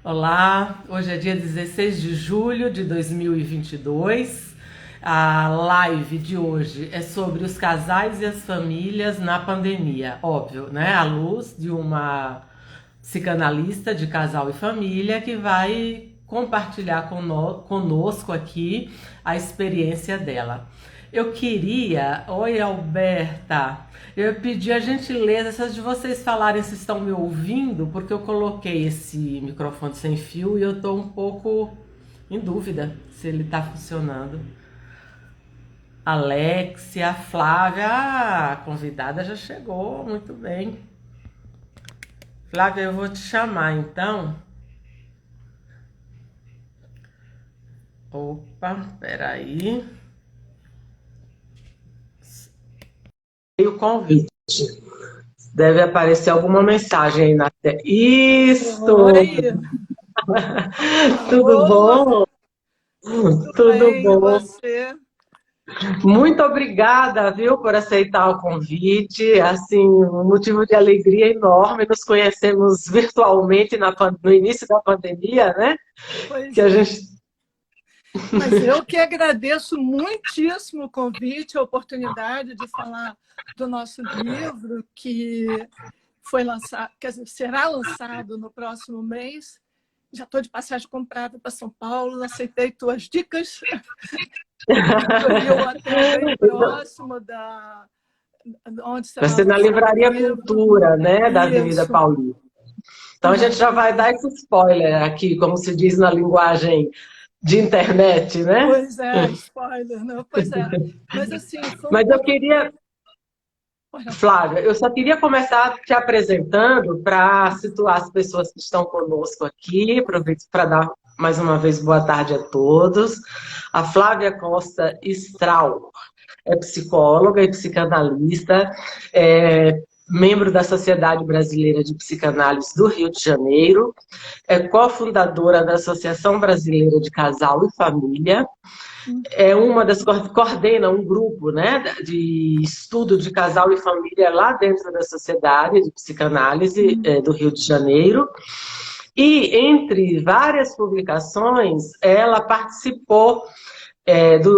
Olá, hoje é dia 16 de julho de 2022. A live de hoje é sobre os casais e as famílias na pandemia. Óbvio, né? À luz de uma psicanalista de casal e família que vai compartilhar conosco aqui a experiência dela. Eu queria. Oi, Alberta. Eu pedi a gentileza de vocês falarem se estão me ouvindo, porque eu coloquei esse microfone sem fio e eu estou um pouco em dúvida se ele está funcionando. Alexia, Flávia, a convidada já chegou, muito bem. Flávia, eu vou te chamar então. Opa, peraí. E o convite. Deve aparecer alguma mensagem aí na tela. Isso! Oi, Tudo alô, bom? tudo Tudo bem, e bom. você? Muito obrigada, viu, por aceitar o convite. Assim, um motivo de alegria enorme. Nos conhecemos virtualmente no início da pandemia, né? Que Pois a é, gente. mas eu que agradeço muitíssimo o convite, a oportunidade de falar do nosso livro, que foi lançado, quer dizer, será lançado no próximo mês. Já estou de passagem comprada para São Paulo, aceitei tuas dicas, escolhi um hotel bem próximo da onde Vai será ser na lançado o Livraria livro. Cultura, né, da Avenida Isso, Paulista. Então a gente já vai dar exatamente. esse spoiler aqui, como se diz na linguagem de internet, né? Pois é, spoiler, não? Pois é. Mas assim, foi um Mas eu pouco. queria, Olha, Flávia, eu só queria começar te apresentando para situar as pessoas que estão conosco aqui. Aproveito para dar mais uma vez boa tarde a todos. A Flávia Costa Strau é psicóloga e psicanalista, é membro da Sociedade Brasileira de Psicanálise do Rio de Janeiro, é cofundadora da Associação Brasileira de Casal e Família, é uma das coordena um grupo, né, de estudo de casal e família lá dentro da Sociedade de Psicanálise do Rio de Janeiro. E entre várias publicações, ela participou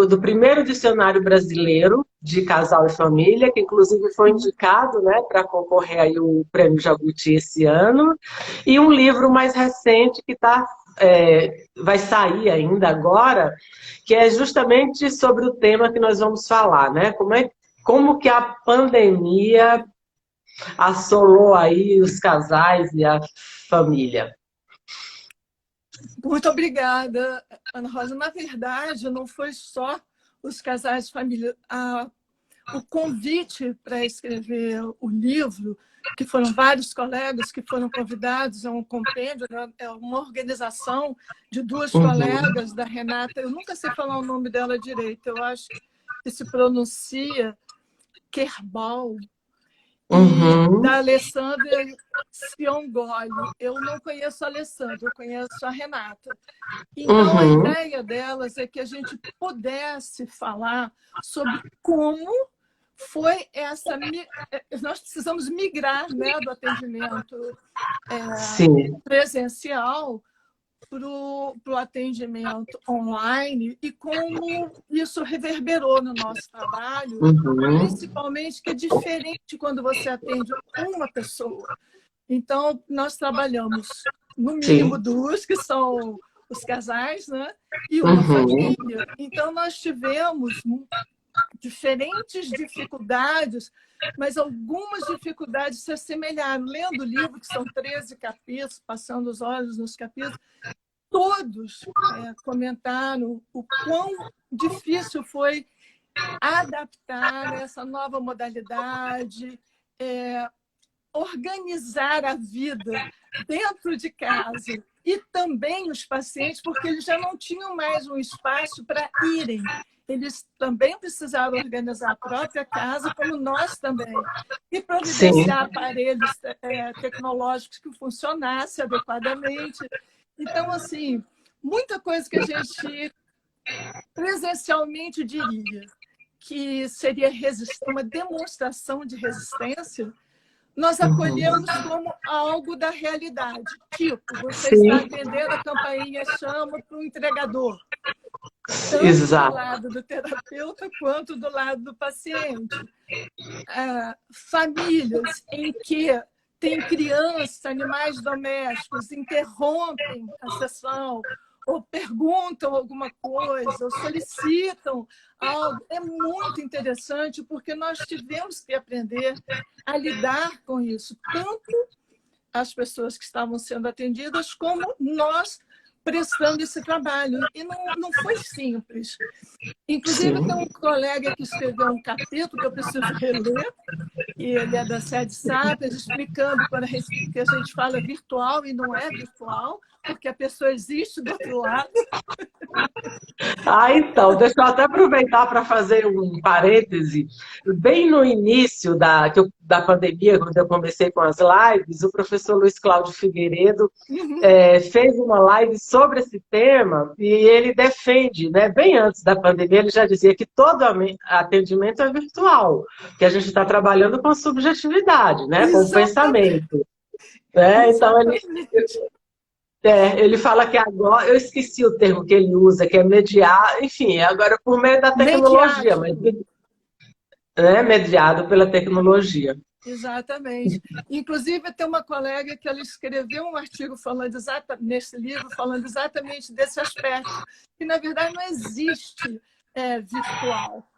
do primeiro dicionário brasileiro de casal e família, que inclusive foi indicado, né, para concorrer aí o Prêmio Jabuti esse ano, e um livro mais recente que vai sair ainda agora, que é justamente sobre o tema que nós vamos falar, né? Como que a pandemia assolou aí os casais e a família. muito obrigada, Ana Rosa. Na verdade, não foi só os casais de família. O convite para escrever o livro, que foram vários colegas que foram convidados, é um compêndio, né? É uma organização de duas Uhum, colegas da Renata. Eu nunca sei falar o nome dela direito, eu acho que se pronuncia Kerbal, e da uhum, Alessandra Ciongoli. Eu não conheço a Alessandra, eu conheço a Renata. Então, a uhum, ideia delas é que a gente pudesse falar sobre como foi essa. Nós precisamos migrar, né, do atendimento sim, presencial para o atendimento online e como isso reverberou no nosso trabalho, uhum, principalmente que é diferente quando você atende uma pessoa. Então, nós trabalhamos, no mínimo, sim, duas, que são os casais, né? E uma uhum, família. Então, nós tivemos diferentes dificuldades, mas algumas dificuldades se assemelharam. Lendo o livro, que são 13 capítulos, passando os olhos nos capítulos, todos comentaram o quão difícil foi adaptar essa nova modalidade, organizar a vida dentro de casa e também os pacientes, porque eles já não tinham mais um espaço para irem. Eles também precisaram organizar a própria casa, como nós também, e sim, providenciar aparelhos tecnológicos que funcionassem adequadamente. Então, assim, muita coisa que a gente presencialmente diria que seria uma demonstração de resistência, nós acolhemos como algo da realidade. Tipo, você Sim. está atendendo a campainha, chama para o entregador. Tanto Exato. do lado do terapeuta quanto do lado do paciente. Famílias em que tem crianças, animais domésticos, interrompem a sessão, ou perguntam alguma coisa, ou solicitam algo. É muito interessante, porque nós tivemos que aprender a lidar com isso, tanto as pessoas que estavam sendo atendidas, como nós prestando esse trabalho. E não foi simples. Inclusive, tem um colega que escreveu um capítulo que eu preciso reler, e ele é da Sede Sapiens, explicando que a gente fala virtual e não é virtual, porque a pessoa existe do outro lado. Então, deixa eu até aproveitar para fazer um parêntese. Bem no início da pandemia, quando eu comecei com as lives, o professor Luiz Cláudio Figueiredo fez uma live sobre esse tema e ele defende, né, bem antes da pandemia, ele já dizia que todo atendimento é virtual, que a gente está trabalhando com a subjetividade, né, com o pensamento. Então, ele fala que agora, eu esqueci o termo que ele usa, que é mediar, enfim, agora por meio da tecnologia, mas mediado pela tecnologia. Exatamente. Inclusive, tem uma colega que ela escreveu um artigo nesse livro falando exatamente desse aspecto, que na verdade não existe virtual.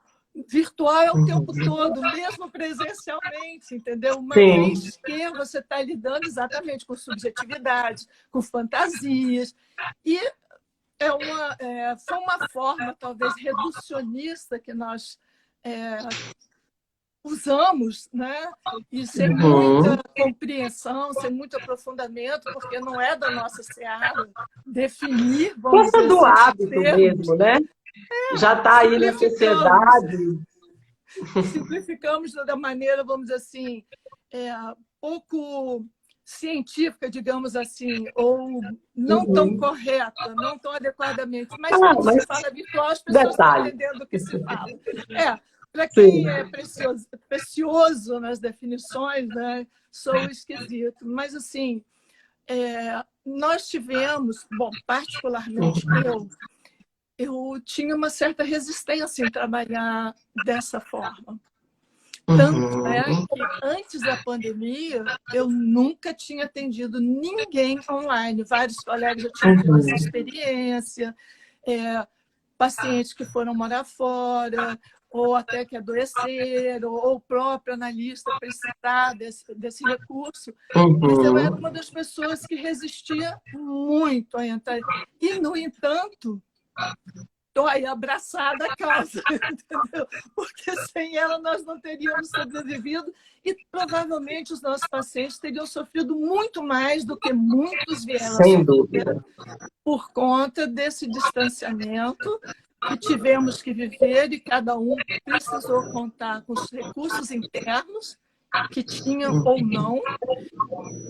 Virtual é o tempo todo, mesmo presencialmente, entendeu? Uma vez que você está lidando exatamente com subjetividade, com fantasias, e foi uma forma, talvez, reducionista que nós usamos, né? E sem muita compreensão, sem muito aprofundamento, porque não é da nossa seara definir, vamos dizer do assim, hábito mesmo, né? Já está aí na sociedade. Simplificamos da maneira, vamos dizer assim, pouco científica, digamos assim, ou não tão correta, não tão adequadamente. Mas quando se fala virtual, as pessoas estão entendendo o que se fala. Para quem é precioso nas definições, né, sou esquisito. Mas, assim, nós tivemos, particularmente eu tinha uma certa resistência em trabalhar dessa forma. Tanto que antes da pandemia, eu nunca tinha atendido ninguém online. Vários colegas já tinham tido essa experiência, pacientes que foram morar fora, ou até que adoeceram, ou o próprio analista precisar desse recurso. Mas eu era uma das pessoas que resistia muito a entrar. E, no entanto, estou aí abraçada à causa, entendeu? Porque sem ela nós não teríamos sobrevivido e provavelmente os nossos pacientes teriam sofrido muito mais do que muitos vieram Sem dúvida. Por conta desse distanciamento que tivemos que viver e cada um precisou contar com os recursos internos que tinham ou não,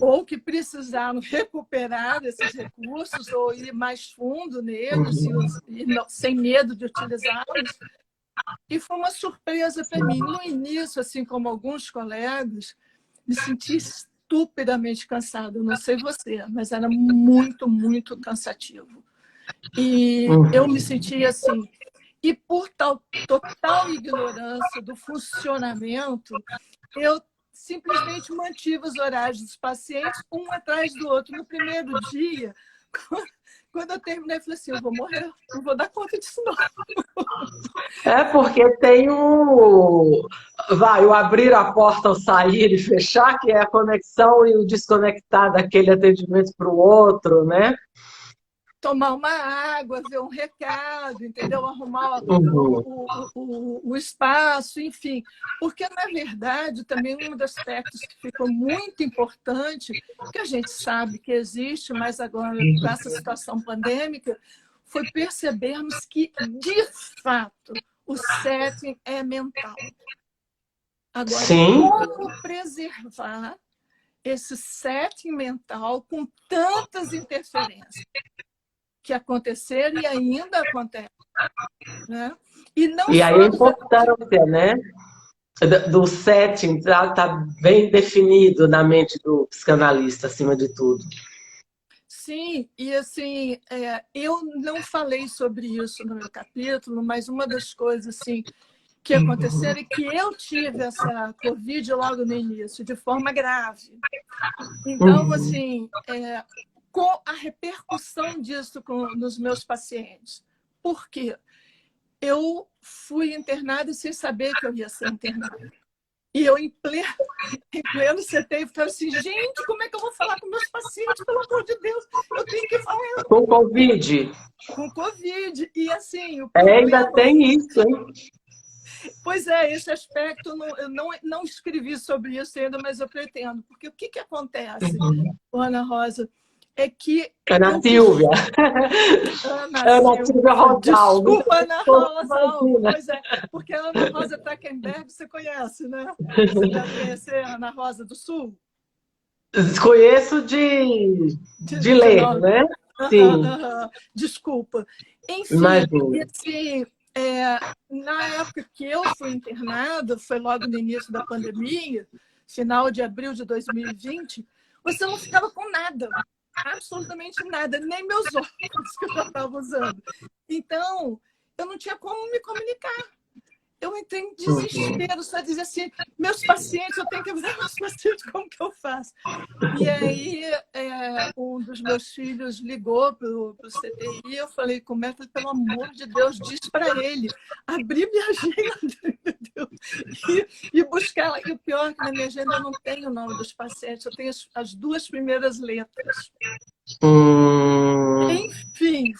ou que precisaram recuperar esses recursos ou ir mais fundo neles e sem medo de utilizá-los. E foi uma surpresa para mim. No início, assim como alguns colegas, me senti estupidamente cansada. Não sei você, mas era muito, muito cansativo. E eu me sentia assim. E por total ignorância do funcionamento, eu simplesmente mantive os horários dos pacientes, um atrás do outro. No primeiro dia, quando eu terminei, eu falei assim, eu vou morrer, não vou dar conta disso não. Porque tem o abrir a porta, o sair e fechar, que é a conexão e o desconectar daquele atendimento para o outro, né? Tomar uma água, ver um recado, entendeu? Arrumar o espaço, enfim. Porque, na verdade, também um dos aspectos que ficou muito importante, que a gente sabe que existe, mas agora, com essa situação pandêmica, foi percebermos que, de fato, o setting é mental. Agora, como preservar esse setting mental com tantas interferências que aconteceram e ainda acontecem, né? E aí a importância, né? do setting, tá bem definido na mente do psicanalista, acima de tudo. Sim, e assim, eu não falei sobre isso no meu capítulo, mas uma das coisas assim, que aconteceram é que eu tive essa Covid logo no início, de forma grave. Então, assim, com a repercussão disso nos meus pacientes. Por quê? Eu fui internada sem saber que eu ia ser internada. E eu, em pleno CT, ficava assim, gente, como é que eu vou falar com meus pacientes? Pelo amor de Deus, eu tenho que falar. Com Covid? Com Covid. E assim, o Ainda problema... tem isso, hein? Pois é, esse aspecto, eu não escrevi sobre isso ainda, mas eu pretendo. Porque o que acontece, Ana Rosa, é que Ana Silvia. Ana Silvia Rosaldo. Desculpa, Ana Rosa. Pois é, porque a Ana Rosa Trachtenberg você conhece, né? Você deve conhecer a Ana Rosa do Sul? Conheço de ler, né? Sim. Desculpa. Enfim, Imagina. assim, na época que eu fui internada, foi logo no início da pandemia, final de abril de 2020, você não ficava com nada. Absolutamente nada, nem meus óculos que eu já estava usando. Então, eu não tinha como me comunicar. Eu entrei em desespero, só dizer assim, meus pacientes, eu tenho que avisar meus pacientes como que eu faço. E aí, um dos meus filhos ligou para o CTI, eu falei, pelo amor de Deus, diz para ele, abrir minha agenda, entendeu? E buscar lá. E o pior é que na minha agenda eu não tenho o nome dos pacientes, eu tenho as duas primeiras letras. Enfim,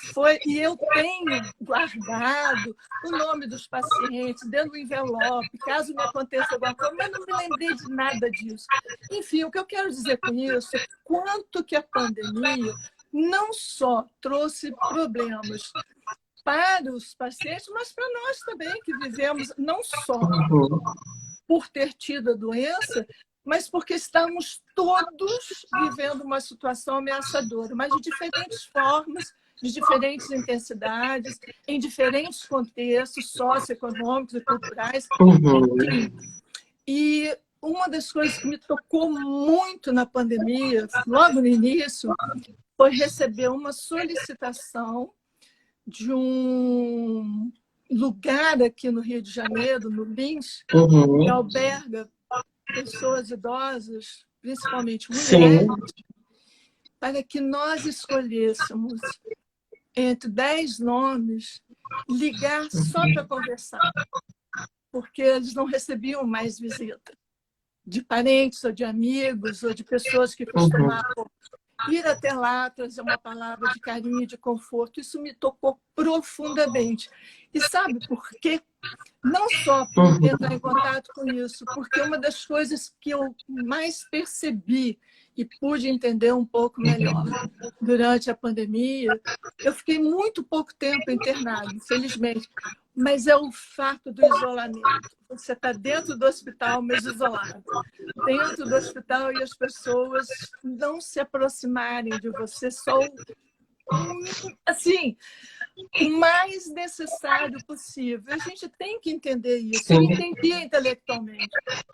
e eu tenho guardado o nome dos pacientes dentro do envelope, caso me aconteça alguma coisa, mas não me lembrei de nada disso. Enfim, o que eu quero dizer com isso é quanto que a pandemia não só trouxe problemas para os pacientes, mas para nós também, que vivemos não só por ter tido a doença, mas porque estamos todos vivendo uma situação ameaçadora, mas de diferentes formas, de diferentes intensidades, em diferentes contextos socioeconômicos e culturais. Enfim. E uma das coisas que me tocou muito na pandemia, logo no início, foi receber uma solicitação de um lugar aqui no Rio de Janeiro, no Lins, que alberga pessoas idosas, principalmente mulheres, para que nós escolhêssemos entre 10 nomes, ligar só para conversar, porque eles não recebiam mais visita de parentes ou de amigos ou de pessoas que costumavam ir até lá, trazer uma palavra de carinho e de conforto. Isso me tocou profundamente. E sabe por quê? Não só por entrar em contato com isso, porque uma das coisas que eu mais percebi e pude entender um pouco melhor durante a pandemia, eu fiquei muito pouco tempo internada, infelizmente, mas é o fato do isolamento. Você está dentro do hospital, mas isolado. Dentro do hospital e as pessoas não se aproximarem de você, só assim, o mais necessário possível. A gente tem que entender isso. Eu entendia intelectualmente,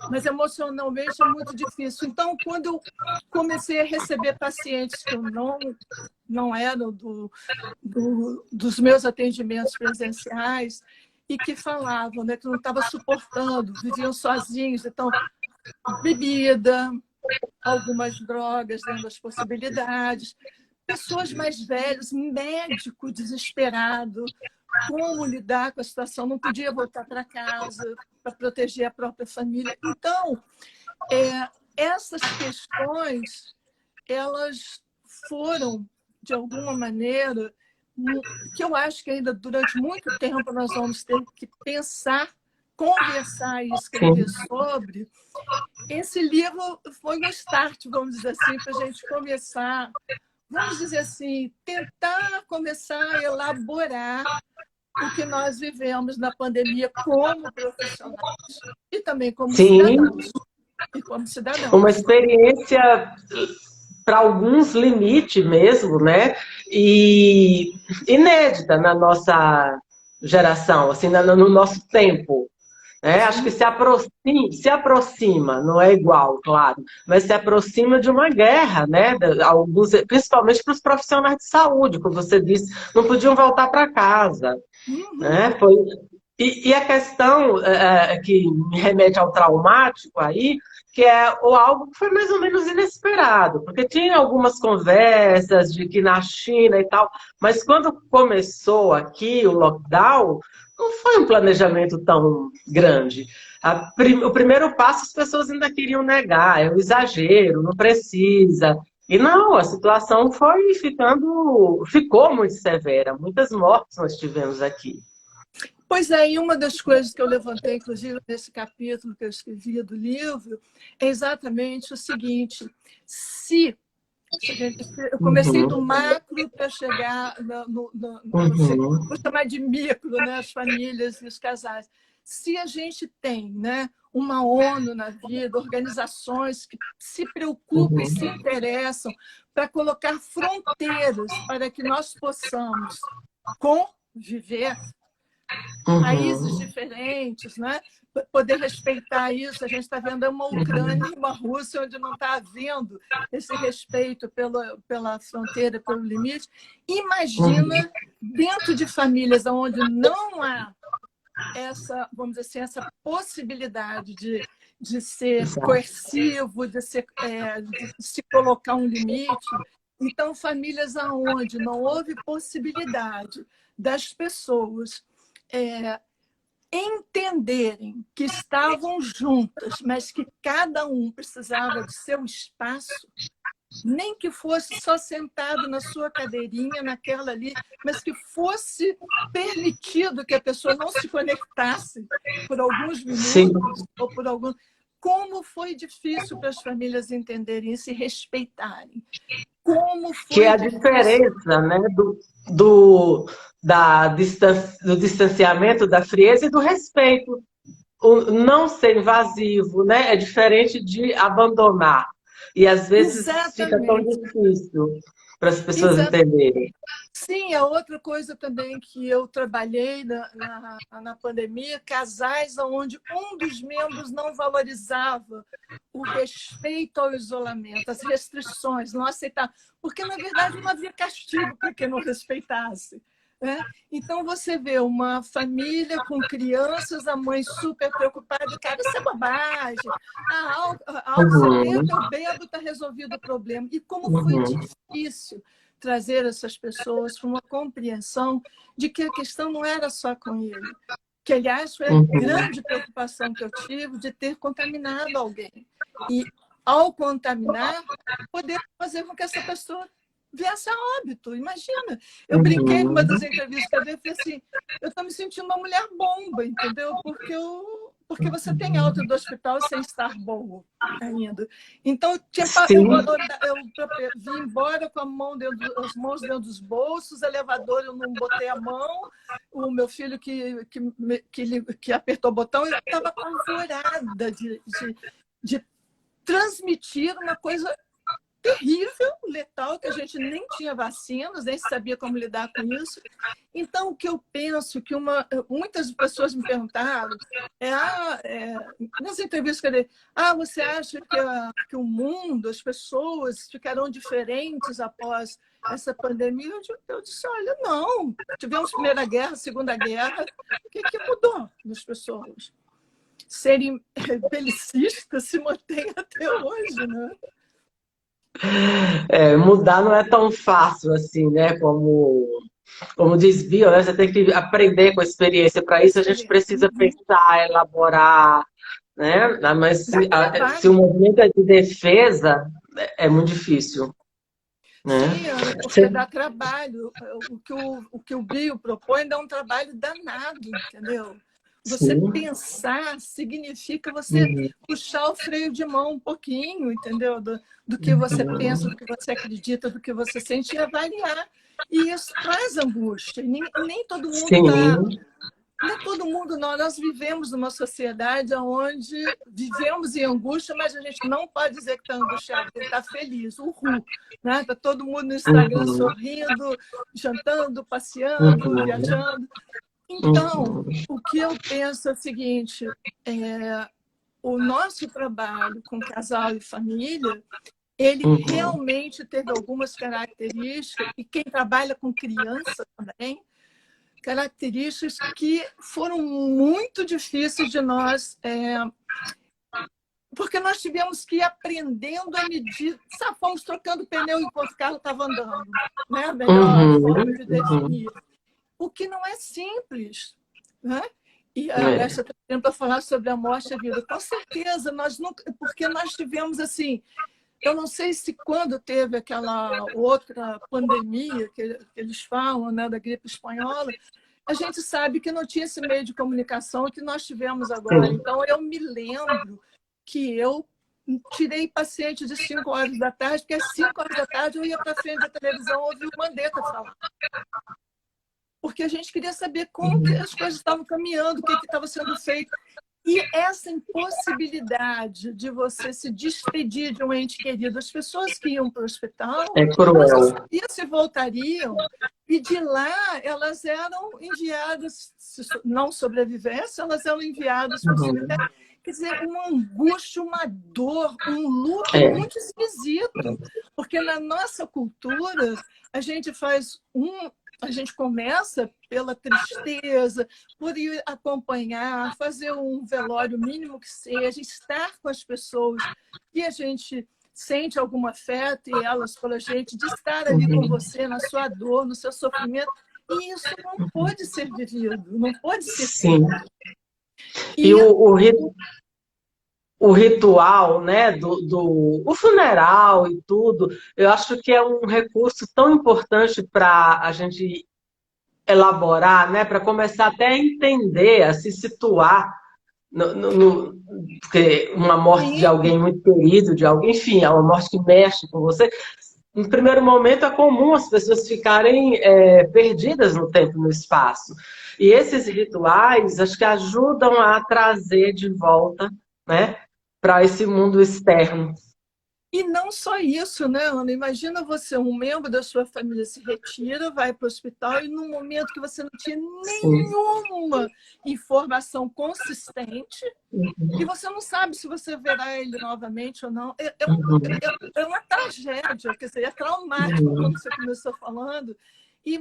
mas emocionalmente é muito difícil. Então, quando eu comecei a receber pacientes que eu não eram dos meus atendimentos presenciais e que falavam, né, que não estavam suportando, viviam sozinhos, então, bebida, algumas drogas dentro das possibilidades, pessoas mais velhas, médico desesperado, como lidar com a situação, não podia voltar para casa para proteger a própria família. Então, essas questões, elas foram, de alguma maneira, que eu acho que ainda durante muito tempo nós vamos ter que pensar, conversar e escrever sobre. Esse livro foi um start, vamos dizer assim, para a gente começar, vamos dizer assim, tentar começar a elaborar o que nós vivemos na pandemia como profissionais e também como cidadãos. E como cidadãos. Uma experiência, para alguns, limite mesmo, né? E inédita na nossa geração, assim, no nosso tempo. né? Acho que se aproxima, não é igual, claro, mas se aproxima de uma guerra, né? Alguns, principalmente para os profissionais de saúde, como você disse, não podiam voltar para casa, né? E a questão que me remete ao traumático aí, que é algo que foi mais ou menos inesperado, porque tinha algumas conversas de que na China e tal, mas quando começou aqui o lockdown, não foi um planejamento tão grande. O primeiro passo as pessoas ainda queriam negar, é um exagero, não precisa. E não, a situação ficou muito severa, muitas mortes nós tivemos aqui. Pois é, e uma das coisas que eu levantei, inclusive, nesse capítulo que eu escrevi do livro, é exatamente o seguinte: se eu comecei do macro para chegar vou chamar de micro, né, as famílias e os casais. Se a gente tem, né, uma ONU na vida, organizações que se preocupam e se interessam para colocar fronteiras para que nós possamos conviver, países diferentes, né? Poder respeitar isso. A gente está vendo uma Ucrânia e uma Rússia onde não está havendo esse respeito pela fronteira, pelo limite. Imagina dentro de famílias onde não há essa, vamos dizer assim, essa possibilidade de ser coercivo, de se colocar um limite. Então, famílias onde não houve possibilidade das pessoas entenderem que estavam juntas, mas que cada um precisava de seu espaço, nem que fosse só sentado na sua cadeirinha, naquela ali, mas que fosse permitido que a pessoa não se conectasse por alguns minutos ou por alguns... Como foi difícil para as famílias entenderem e se respeitarem. Como foi que é a diferença, né, do distanciamento, da frieza e do respeito. O não ser invasivo, né, é diferente de abandonar. E às vezes fica tão difícil para as pessoas entenderem. Sim, a outra coisa também que eu trabalhei na pandemia, casais onde um dos membros não valorizava o respeito ao isolamento, as restrições, não aceitava, porque, na verdade, não havia castigo para quem não respeitasse. Né? Então, você vê uma família com crianças, a mãe super preocupada, cara, isso é bobagem, álcool 70, o bêbado está resolvido o problema. E como foi difícil trazer essas pessoas para uma compreensão de que a questão não era só com ele. Que, aliás, foi a grande preocupação que eu tive de ter contaminado alguém. E, ao contaminar, poder fazer com que essa pessoa viesse a óbito. Imagina. Eu brinquei numa das entrevistas que eu dei e falei assim, eu estou me sentindo uma mulher bomba, entendeu? Porque você tem alta do hospital sem estar boa ainda. Então, eu vim embora com as mãos dentro dos bolsos, elevador eu não botei a mão, o meu filho que apertou o botão, eu estava apavorada de transmitir uma coisa terrível, letal, que a gente nem tinha vacinas, nem sabia como lidar com isso. Então, o que eu penso, que muitas pessoas me perguntaram, nas entrevistas que eu dei, você acha que o mundo, as pessoas ficarão diferentes após essa pandemia? Eu disse, olha, não. Tivemos Primeira Guerra, Segunda Guerra, o que mudou nas pessoas? Serem belicistas se mantém até hoje, né? Mudar não é tão fácil assim, né? Como diz Bill, né? Você tem que aprender com a experiência. Para isso a gente precisa pensar, elaborar, né? Mas se o movimento é de defesa, é muito difícil. Né? Sim, porque dá trabalho. O que o Bill propõe dá um trabalho danado, entendeu? Você pensar significa você puxar o freio de mão um pouquinho, entendeu? Do que você pensa, do que você acredita, do que você sente e avaliar. E isso traz angústia. Nem todo mundo nem todo mundo, nós vivemos numa sociedade onde vivemos em angústia, mas a gente não pode dizer que está angustiado, que está feliz, né? Está todo mundo no Instagram sorrindo, jantando, passeando, viajando. Então, o que eu penso é o seguinte, o nosso trabalho com casal e família, ele realmente teve algumas características, e quem trabalha com criança também, características que foram muito difíceis de nós, porque nós tivemos que ir aprendendo a medir, sabe, fomos trocando pneu enquanto o carro estava andando, né? A melhor forma de definir. O que não é simples, né? E a Alessia está para falar sobre a morte e a vida. Com certeza, nós nunca, porque nós tivemos assim, eu não sei se quando teve aquela outra pandemia que eles falam, né, da gripe espanhola, a gente sabe que não tinha esse meio de comunicação que nós tivemos agora. Então, eu me lembro que eu tirei paciente de 5 horas da tarde, porque às 5 horas da tarde eu ia para frente da televisão ouvir o Mandetta falar. Porque a gente queria saber como que as coisas estavam caminhando, o que estava sendo feito. E essa impossibilidade de você se despedir de um ente querido, as pessoas que iam para o hospital, não sabiam se voltariam, e de lá elas eram enviadas, se não sobrevivessem, elas eram enviadas para o cemitério. Quer dizer, uma angústia, uma dor, um luto muito esquisito, porque na nossa cultura a gente a gente começa pela tristeza, por ir acompanhar, fazer um velório mínimo que seja, estar com as pessoas que a gente sente algum afeto e elas pela gente, de estar ali com você na sua dor, no seu sofrimento. E isso não pode ser vivido, não pode ser feito. E o ritual, né, o funeral e tudo, eu acho que é um recurso tão importante para a gente elaborar, né, para começar até a entender, a se situar, porque uma morte de alguém muito querido, de alguém, enfim, é uma morte que mexe com você. No primeiro momento é comum as pessoas ficarem perdidas no tempo e no espaço. E esses rituais, acho que ajudam a trazer de volta, né, para esse mundo externo. E não só isso, né, Ana? Imagina você, um membro da sua família se retira, vai para o hospital e num momento que você não tinha nenhuma informação consistente e você não sabe se você verá ele novamente ou não. É uma tragédia, quer dizer, é traumático, como você começou falando. E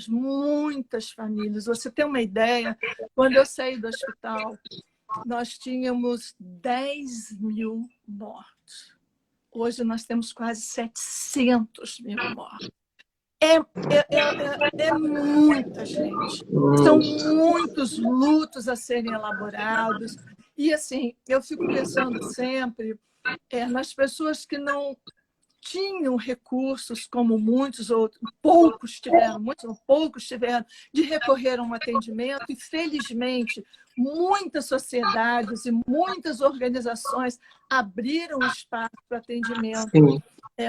muitas famílias. Você tem uma ideia? Quando eu saí do hospital, nós tínhamos 10.000 mortos. Hoje nós temos quase 700.000 mortos. É muita gente. São muitos lutos a serem elaborados. E, assim, eu fico pensando sempre nas pessoas que não tinham recursos, como muitos outros, poucos tiveram, de recorrer a um atendimento. E, felizmente, muitas sociedades e muitas organizações abriram espaço para atendimento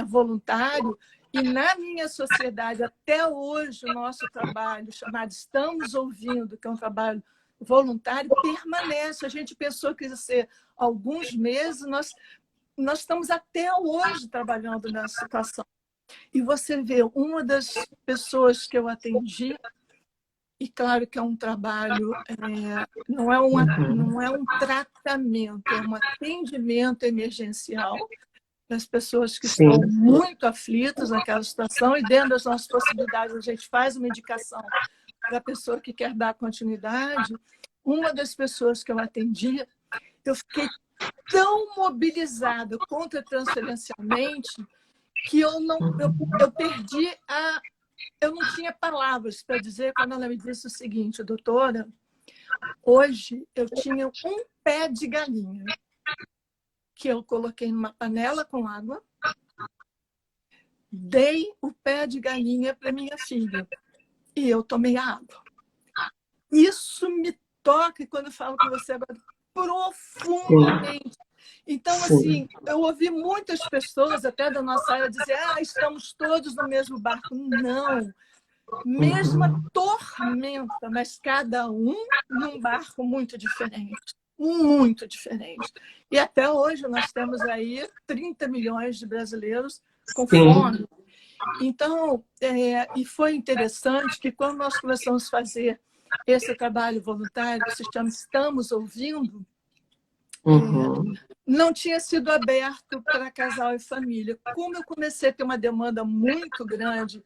voluntário. E na minha sociedade, até hoje, o nosso trabalho, chamado Estamos Ouvindo, que é um trabalho voluntário, permanece. A gente pensou que ia ser alguns meses, nós estamos até hoje trabalhando nessa situação. E você vê, uma das pessoas que eu atendi, e claro que é um trabalho, não é um tratamento, é um atendimento emergencial das pessoas que estão muito aflitas naquela situação, e dentro das nossas possibilidades a gente faz uma indicação para a pessoa que quer dar continuidade. Uma das pessoas que eu atendi, eu fiquei tão mobilizada contra-transferencialmente que eu perdi eu não tinha palavras para dizer quando ela me disse o seguinte: doutora, hoje eu tinha um pé de galinha que eu coloquei numa panela com água, dei o pé de galinha para minha filha e eu tomei a água. Isso me toca, quando eu falo com você agora, profundamente. Então, assim, eu ouvi muitas pessoas, até da nossa área, dizer: estamos todos no mesmo barco. Não. Mesma tormenta, mas cada um num barco muito diferente. Muito diferente. E até hoje nós temos aí 30 milhões de brasileiros com fome. Então, e foi interessante que quando nós começamos a fazer esse trabalho voluntário que se chama Estamos Ouvindo, Uhum. não tinha sido aberto para casal e família. Como eu comecei a ter uma demanda muito grande,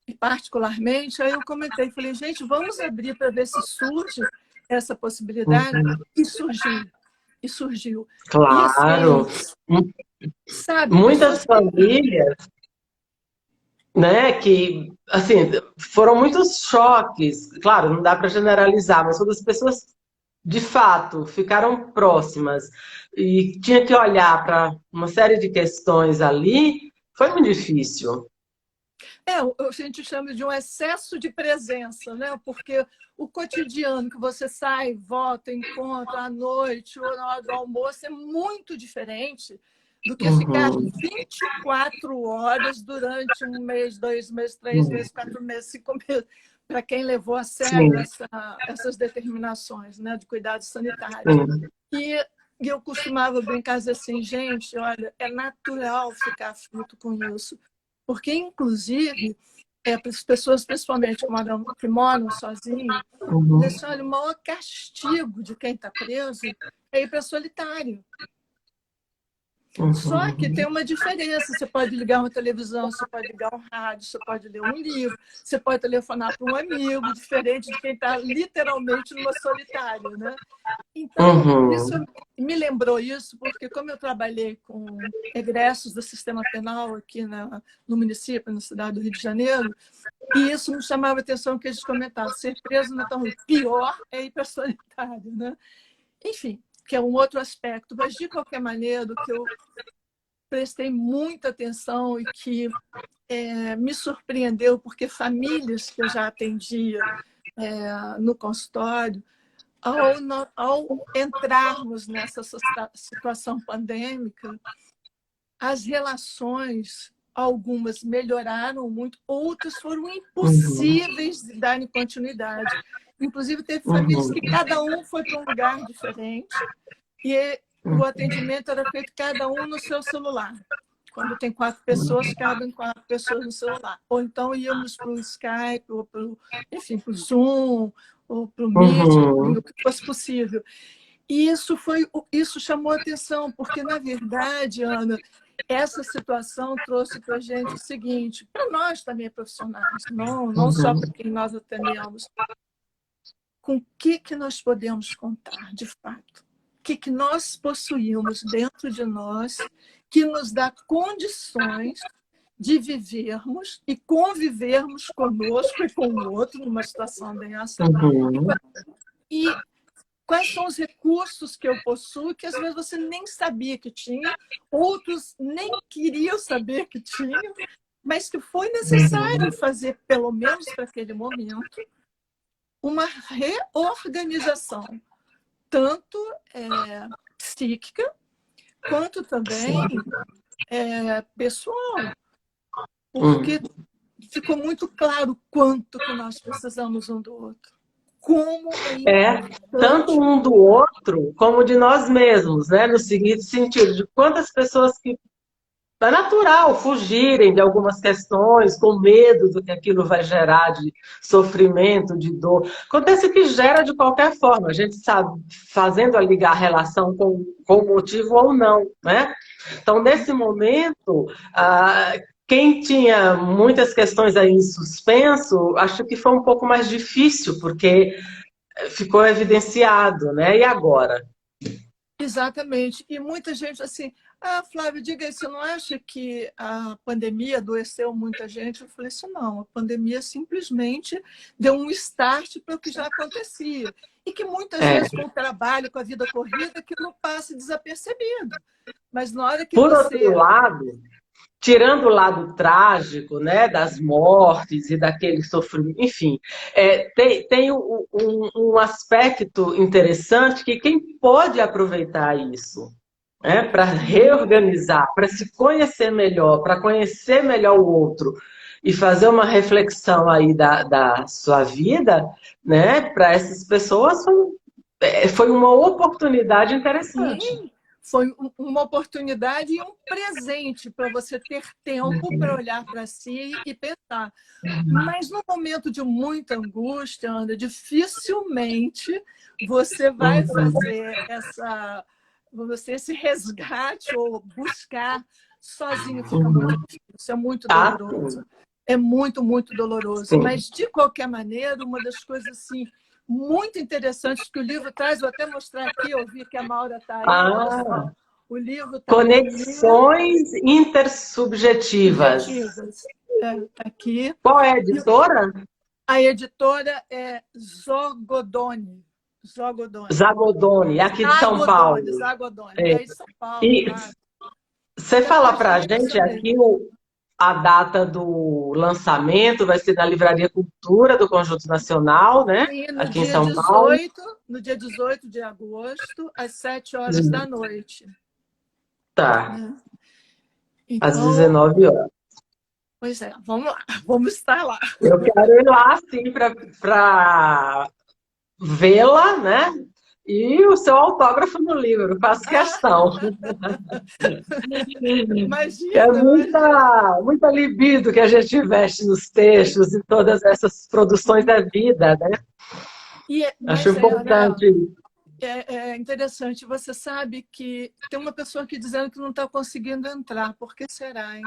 e particularmente, aí eu comentei, falei, gente, vamos abrir para ver se surge essa possibilidade. Uhum. E surgiu. E surgiu. E assim, Claro. sabe, pessoas Muitas que... famílias, né, que, assim, foram muitos choques. Claro, não dá para generalizar, mas quando as pessoas, de fato, ficaram próximas e tinha que olhar para uma série de questões ali, foi muito difícil. A gente chama de um excesso de presença, né? Porque o cotidiano que você sai, volta, encontra à noite ou na hora do almoço é muito diferente do que ficar Uhum. 24 horas durante um mês, 2 meses, 3 meses, 4 meses, 5 meses, para quem levou a sério Sim, essas determinações, né, de cuidados sanitários. sim. E eu costumava brincar assim, gente, olha, é natural ficar aflito com isso. Porque, inclusive, para as pessoas, principalmente que moram sozinhas, Uhum. assim, olha, o maior castigo de quem está preso é ir para solitário. Só que tem Uhum. uma diferença. Você pode ligar uma televisão, você pode ligar um rádio, você pode ler um livro, você pode telefonar para um amigo, diferente de quem está literalmente numa solitária, né? Então, isso Uhum. me lembrou isso, porque como eu trabalhei com egressos do sistema penal aqui no município, na cidade do Rio de Janeiro, e isso me chamava a atenção que eles comentavam, ser preso não é tão ruim, pior é ir para solitário, né? Enfim, que é um outro aspecto, mas de qualquer maneira, o que eu prestei muita atenção e que me surpreendeu, porque famílias que eu já atendia no consultório, ao entrarmos nessa situação pandêmica, as relações, algumas melhoraram muito, outras foram Uhum. impossíveis de darem continuidade. Inclusive, teve famílias que Uhum. cada um foi para um lugar diferente e o atendimento era feito cada um no seu celular. Quando tem 4 pessoas, cabem 4 pessoas no celular. Ou então íamos para o Skype, ou enfim, para o Zoom, ou para o Meet, o Uhum. que fosse possível. E isso chamou a atenção, porque, na verdade, Ana, essa situação trouxe para a gente o seguinte, para nós também profissionais, não só para Uhum. quem nós atendemos, com o que nós podemos contar, de fato? O que nós possuímos dentro de nós que nos dá condições de vivermos e convivermos conosco e com o outro numa situação dessa? Uhum. E quais são os recursos que eu possuo que às vezes você nem sabia que tinha, outros nem queriam saber que tinham, mas que foi necessário fazer, pelo menos para aquele momento, uma reorganização, tanto psíquica, quanto também Sim. pessoal, Uhum. porque ficou muito claro quanto que nós precisamos um do outro, como é É, tanto importante. um do outro, como de nós mesmos, né? No seguinte sentido, de quantas pessoas que é natural fugirem de algumas questões, com medo do que aquilo vai gerar de sofrimento, de dor. Acontece que gera de qualquer forma, a gente sabe, fazendo a ligar a relação com o motivo ou não, né? Então, nesse momento, quem tinha muitas questões aí em suspenso, acho que foi um pouco mais difícil, porque ficou evidenciado, né? E agora? Exatamente. E muita gente assim, Flávia, diga aí, você não acha que a pandemia adoeceu muita gente? Eu falei assim, não, a pandemia simplesmente deu um start para o que já acontecia. E que muitas É. vezes com o trabalho, com a vida corrida, aquilo passa desapercebido. Mas na hora que Por outro você... lado, tirando o lado trágico, né, das mortes e daquele sofrimento, enfim, tem um aspecto interessante que quem pode aproveitar isso, né, para reorganizar, para se conhecer melhor, para conhecer melhor o outro e fazer uma reflexão aí da sua vida, né, para essas pessoas foi uma oportunidade interessante. Sim, Foi uma oportunidade e um presente para você ter tempo para olhar para si e pensar. Mas no momento de muita angústia, Ana, dificilmente você vai fazer esse resgate ou buscar sozinho, fica muito difícil, é muito doloroso. É muito, muito doloroso. Sim. Mas, de qualquer maneira, uma das coisas assim, muito interessantes que o livro traz, vou até mostrar aqui, eu vi que a Maura está aí. O livro tá Conexões intersubjetivas. Tá aqui. Qual é a editora? A editora é Zogodone. Zagodoni, aqui de São Paulo. Zagodoni, é de São Paulo. E você fala para a gente aqui a data do lançamento, vai ser na Livraria Cultura do Conjunto Nacional, né? Sim, aqui em São Paulo. No dia 18 de agosto, às 7 horas da noite. Tá. Então, às 19 horas. Pois é, vamos lá, vamos estar lá. Eu quero ir lá, sim, para vê-la, né? E o seu autógrafo no livro, faço questão. Imagina, é muita libido que a gente investe nos textos e todas essas produções da vida, né? Acho importante. É interessante. Você sabe que tem uma pessoa aqui dizendo que não está conseguindo entrar. Por que será, hein?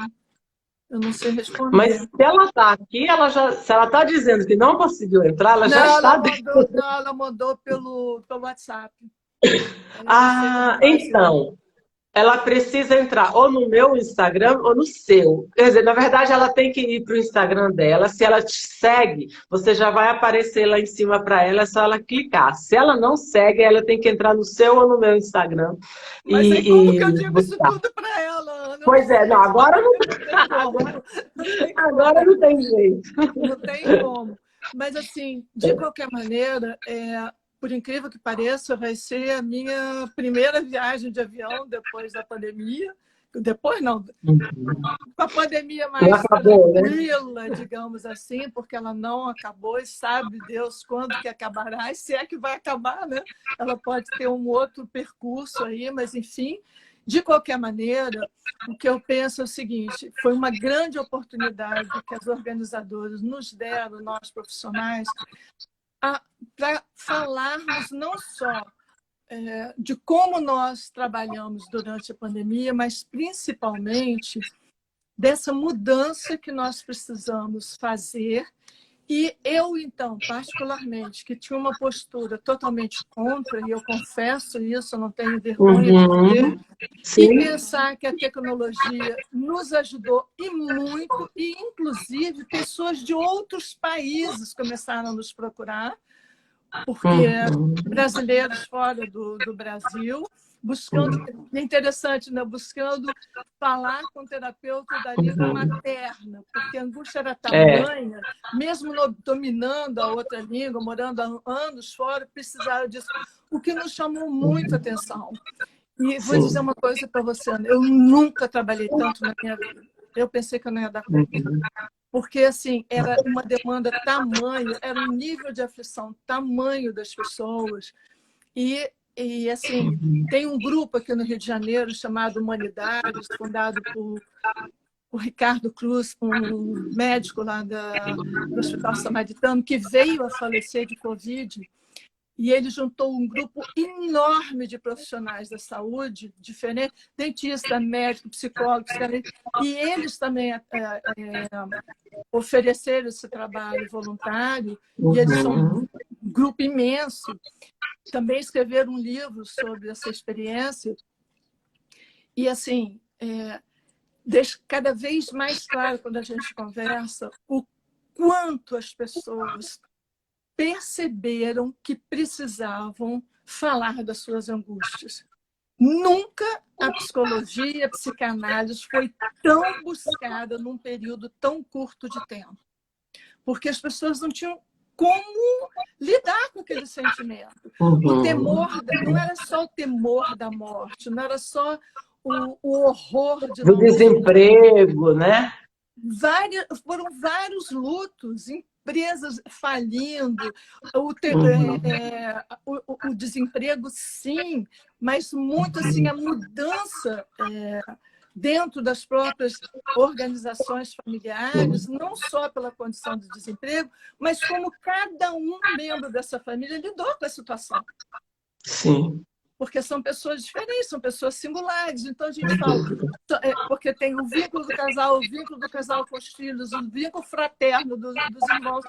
Eu não sei responder. Mas se ela está aqui, se ela está dizendo que não conseguiu entrar, ela já está dentro. Não, ela mandou pelo WhatsApp. Então, ela precisa entrar ou no meu Instagram ou no seu. Quer dizer, na verdade, ela tem que ir para o Instagram dela. Se ela te segue, você já vai aparecer lá em cima para ela, é só ela clicar. Se ela não segue, ela tem que entrar no seu ou no meu Instagram. Mas aí como que eu digo isso tudo para ela, Ana? Pois é, não, agora não agora não tem jeito. Não tem como. Mas, assim, de qualquer maneira, por incrível que pareça, vai ser a minha primeira viagem de avião depois da pandemia. Depois não, com a pandemia mais tranquila, digamos assim, porque ela não acabou e sabe Deus quando que acabará, e se é que vai acabar, né? Ela pode ter um outro percurso aí, mas enfim, de qualquer maneira, o que eu penso é o seguinte, foi uma grande oportunidade que as organizadoras nos deram, nós profissionais, para falarmos não só de como nós trabalhamos durante a pandemia, mas principalmente dessa mudança que nós precisamos fazer. E eu, então, particularmente, que tinha uma postura totalmente contra, e eu confesso isso, eu não tenho vergonha de dizer, e pensar que a tecnologia nos ajudou e muito, e inclusive pessoas de outros países começaram a nos procurar, porque brasileiros fora do Brasil, buscando, é interessante, né? Buscando falar com o terapeuta da língua materna, porque a angústia era tamanha, mesmo dominando a outra língua, morando há anos fora, precisaram disso, o que nos chamou muito a atenção. E vou dizer uma coisa para você, Ana, eu nunca trabalhei tanto na minha vida. Eu pensei que eu não ia dar conta. Porque, assim, era uma demanda tamanho, era um nível de aflição tamanho das pessoas. E assim, tem um grupo aqui no Rio de Janeiro chamado Humanidades, fundado por Ricardo Cruz, um médico lá do Hospital Samaritano, que veio a falecer de Covid. E ele juntou um grupo enorme de profissionais da saúde, diferentes, dentista, médico, psicólogo, e eles também ofereceram esse trabalho voluntário, e eles são um grupo imenso. Também escreveram um livro sobre essa experiência, e assim, deixa cada vez mais claro, quando a gente conversa, o quanto as pessoas perceberam que precisavam falar das suas angústias. Nunca a psicologia, a psicanálise foi tão buscada num período tão curto de tempo. Porque as pessoas não tinham como lidar com aquele sentimento. O temor, não era só o temor da morte, não era só o horror de do desemprego, né? foram vários lutos, empresas falindo, o desemprego, sim, mas muito assim, a mudança dentro das próprias organizações familiares, não só pela condição de desemprego, mas como cada um membro dessa família lidou com a situação. Sim. Porque são pessoas diferentes, são pessoas singulares. Então, a gente fala, porque tem o vínculo do casal com os filhos, o vínculo fraterno dos irmãos.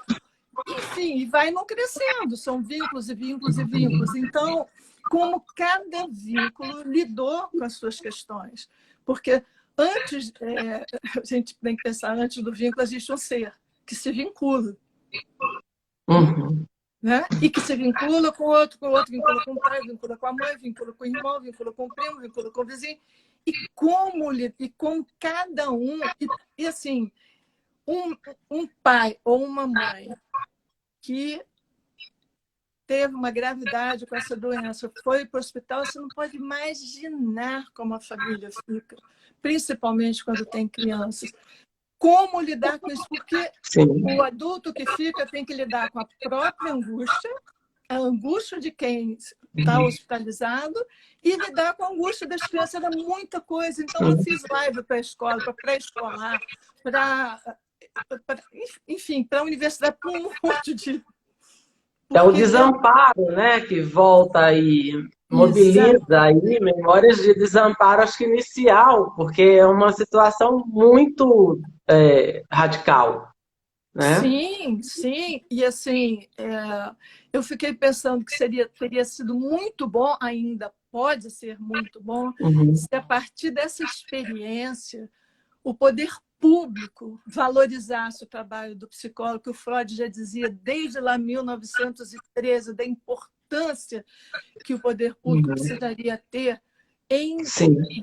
Enfim, e vai não crescendo, são vínculos e vínculos e vínculos. Então, como cada vínculo lidou com as suas questões. Porque antes, a gente tem que pensar, antes do vínculo existe um ser que se vincula. Uhum. Né? E que se vincula com o outro, vincula com o pai, vincula com a mãe, vincula com o irmão, vincula com o primo, vincula com o vizinho. E como cada um... E assim, um pai ou uma mãe que teve uma gravidade com essa doença, foi para o hospital, você não pode imaginar como a família fica, principalmente quando tem crianças. Como lidar com isso? Porque o adulto que fica tem que lidar com a própria angústia, a angústia de quem está hospitalizado, e lidar com a angústia das crianças. Era muita coisa. Então, eu fiz live para a escola, para pré-escolar, enfim, para a universidade, para um monte de... É o desamparo, né, que volta aí, mobiliza aí memórias de desamparo, acho que inicial, porque é uma situação muito radical, né? Sim, sim. E assim, eu fiquei pensando que teria sido muito bom, ainda pode ser muito bom, se a partir dessa experiência o poder público valorizasse o trabalho do psicólogo, que o Freud já dizia desde lá 1913, da importância que o poder público precisaria ter em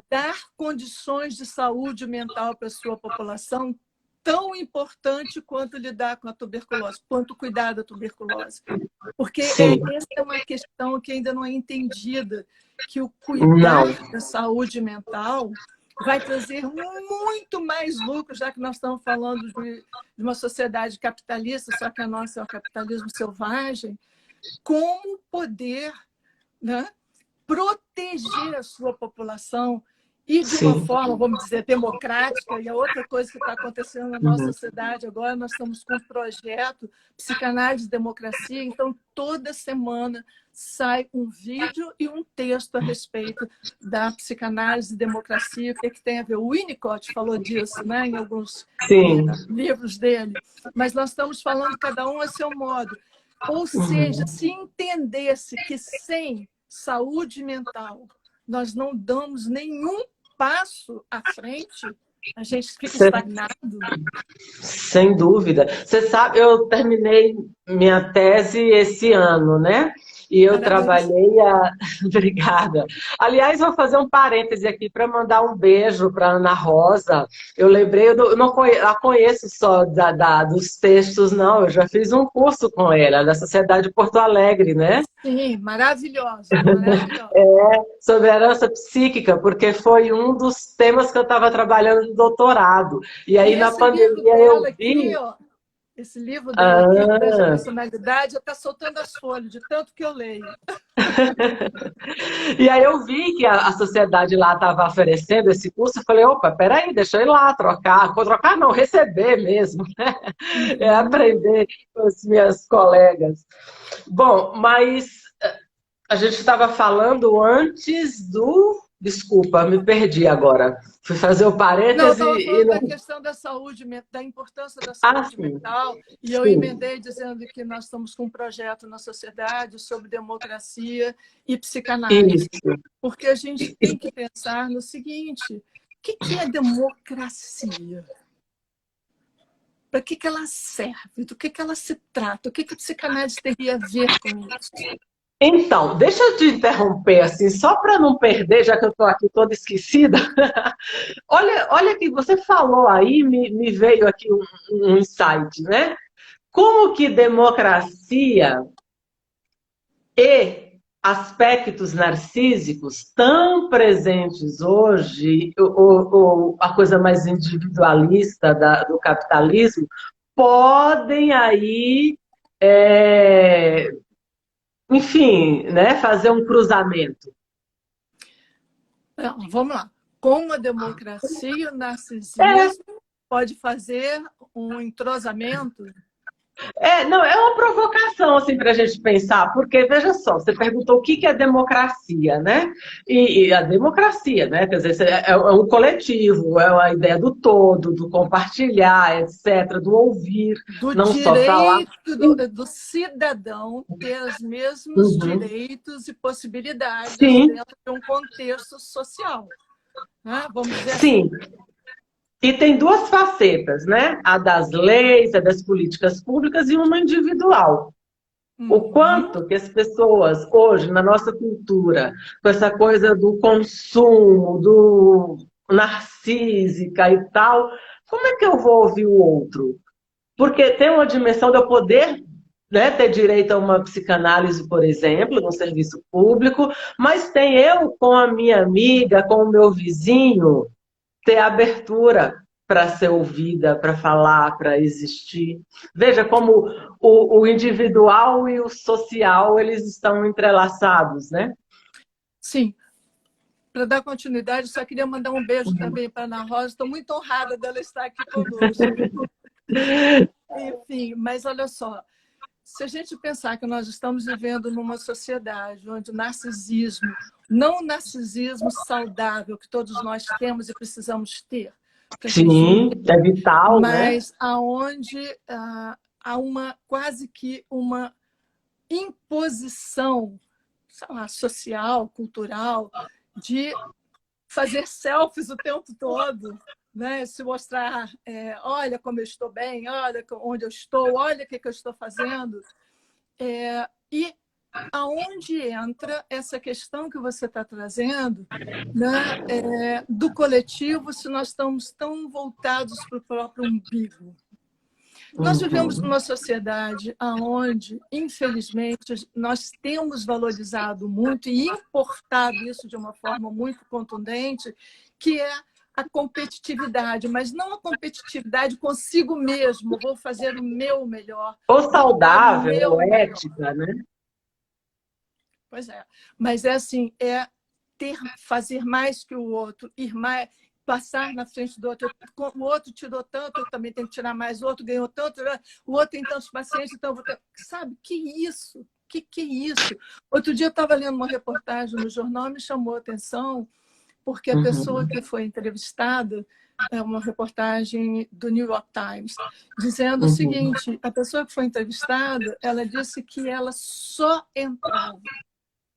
dar condições de saúde mental para a sua população, tão importante quanto lidar com a tuberculose, quanto cuidar da tuberculose. Porque essa é uma questão que ainda não é entendida, que o cuidar da saúde mental vai trazer muito mais lucro, já que nós estamos falando de uma sociedade capitalista, só que a nossa é o capitalismo selvagem, como poder, né, proteger a sua população e de uma forma, vamos dizer, democrática. E a outra coisa que está acontecendo na nossa sociedade agora, nós estamos com um projeto Psicanálise e Democracia, então toda semana sai um vídeo e um texto a respeito da psicanálise e democracia, o que tem a ver. O Winnicott falou disso, né, em alguns livros dele, mas nós estamos falando cada um a seu modo. Ou seja, se entendesse que sem saúde mental nós não damos nenhum passo à frente, a gente fica estagnado. Sem dúvida. Você sabe, eu terminei minha tese esse ano, né? E eu trabalhei Obrigada. Aliás, vou fazer um parêntese aqui para mandar um beijo para Ana Rosa. Eu lembrei, eu não a conheço só dos textos, não. Eu já fiz um curso com ela, da Sociedade de Porto Alegre, né? Sim, maravilhosa, maravilhosa. Sobre herança psíquica, porque foi um dos temas que eu estava trabalhando no doutorado. E aí, na pandemia, eu vi... Aqui, ó, esse livro dela aqui, dessa personalidade, está soltando as folhas, de tanto que eu leio. E aí eu vi que a sociedade lá estava oferecendo esse curso, eu falei, opa, peraí, deixa eu ir lá trocar. Trocar não, receber mesmo, né? Aprender com as minhas colegas. Bom, mas a gente estava falando antes do... Desculpa, me perdi agora. Fui fazer o parêntese não, da questão da saúde, da importância da saúde mental. E eu emendei dizendo que nós estamos com um projeto na sociedade sobre democracia e psicanálise. Porque a gente tem que pensar no seguinte: o que é democracia? Para que ela serve? Do que ela se trata? O que a psicanálise teria a ver com isso? Então, deixa eu te interromper, assim, só para não perder, já que eu estou aqui toda esquecida. Olha que você falou aí, me veio aqui um insight, né? Como que democracia e aspectos narcísicos tão presentes hoje, a coisa mais individualista do capitalismo, podem aí, enfim, né, fazer um cruzamento. Não, vamos lá. Como a democracia e o narcisismo pode fazer um entrosamento? Não, é uma provocação assim, para a gente pensar, porque, veja só, você perguntou o que é democracia, né? E a democracia, né? Quer dizer, é um coletivo, é a ideia do todo, do compartilhar, etc., do ouvir, Do não só falar. direito do cidadão ter os mesmos direitos e possibilidades Sim. dentro de um contexto social. Né? Vamos dizer Sim. assim. E tem duas facetas, né? A das leis, a das políticas públicas e uma individual. O quanto que as pessoas, hoje, na nossa cultura, com essa coisa do consumo, do narcísica e tal, como é que eu vou ouvir o outro? Porque tem uma dimensão de eu poder, né, ter direito a uma psicanálise, por exemplo, no serviço público, mas tem eu com a minha amiga, com o meu vizinho, ter abertura para ser ouvida, para falar, para existir. Veja como o individual e o social, eles estão entrelaçados, né? Sim. Para dar continuidade, só queria mandar um beijo também para a Ana Rosa. Estou muito honrada dela estar aqui conosco. Enfim, mas olha só, se a gente pensar que nós estamos vivendo numa sociedade onde o narcisismo, não o narcisismo saudável que todos nós temos e precisamos ter, Sim, é vital, mas né? Aonde há quase que uma imposição, sei lá, social, cultural, de fazer selfies o tempo todo, né? Se mostrar, olha como eu estou bem, olha onde eu estou, olha o que eu estou fazendo. E aonde entra essa questão que você está trazendo, né? Do coletivo, se nós estamos tão voltados para o próprio umbigo. Nós vivemos numa sociedade onde, infelizmente, nós temos valorizado muito e importado isso de uma forma muito contundente, que é a competitividade, mas não a competitividade consigo mesmo, vou fazer o meu melhor. Ou saudável, ou ética, né? Pois é, mas é assim, fazer mais que o outro, ir mais, passar na frente do outro. O outro tirou tanto, eu também tenho que tirar mais. O outro ganhou tanto, o outro tem tantos pacientes, então eu vou ter... Sabe, que isso? Que é isso? Outro dia eu estava lendo uma reportagem no jornal, me chamou a atenção, porque a pessoa que foi entrevistada, é uma reportagem do New York Times, dizendo o seguinte, a pessoa que foi entrevistada, ela disse que ela só entrava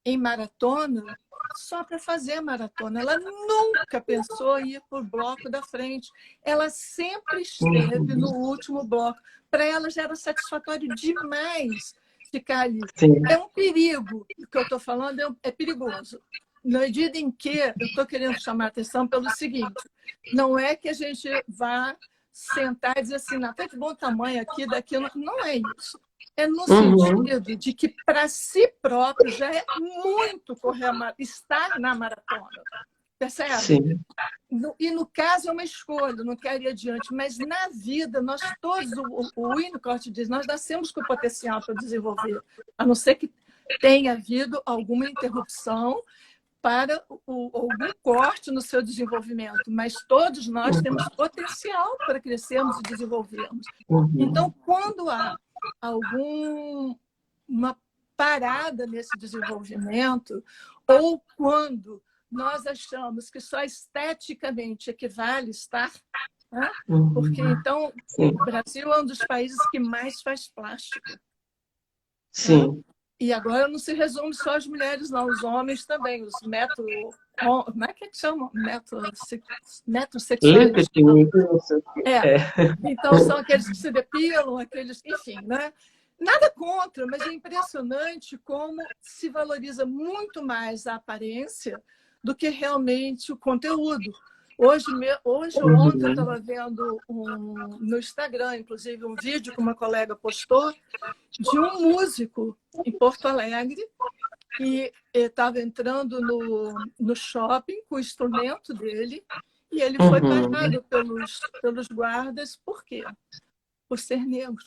em maratona só para fazer a maratona. Ela nunca pensou em ir para o bloco da frente. Ela sempre esteve no último bloco. Para ela já era satisfatório demais ficar ali. Sim. É um perigo. O que eu estou falando é perigoso. Na medida em que eu estou querendo chamar a atenção pelo seguinte, não é que a gente vá sentar e dizer assim, não, tá de bom tamanho aqui, daqui, não é isso. É no sentido de que, para si próprio, já é muito estar na maratona. Percebe? Sim. E, no caso, é uma escolha, não quero ir adiante. Mas, na vida, nós todos, o Winnicott diz, nós nascemos com potencial para desenvolver, a não ser que tenha havido alguma interrupção para algum corte no seu desenvolvimento. Mas todos nós temos potencial para crescermos e desenvolvermos. Então, quando há uma parada nesse desenvolvimento, ou quando nós achamos que só esteticamente equivale estar, né? Porque, então, o Brasil é um dos países que mais faz plástico. Sim. Né? E agora não se resume só às mulheres, não, os homens também, os como é que chamam? Metrosexuais. Então, são aqueles que se depilam, aqueles, enfim, né? Nada contra, mas é impressionante como se valoriza muito mais a aparência do que realmente o conteúdo. Hoje ou ontem, eu estava vendo no Instagram, inclusive, um vídeo que uma colega postou de um músico em Porto Alegre e estava entrando no shopping com o instrumento dele e ele foi parado pelos guardas. Por quê? Por ser negro.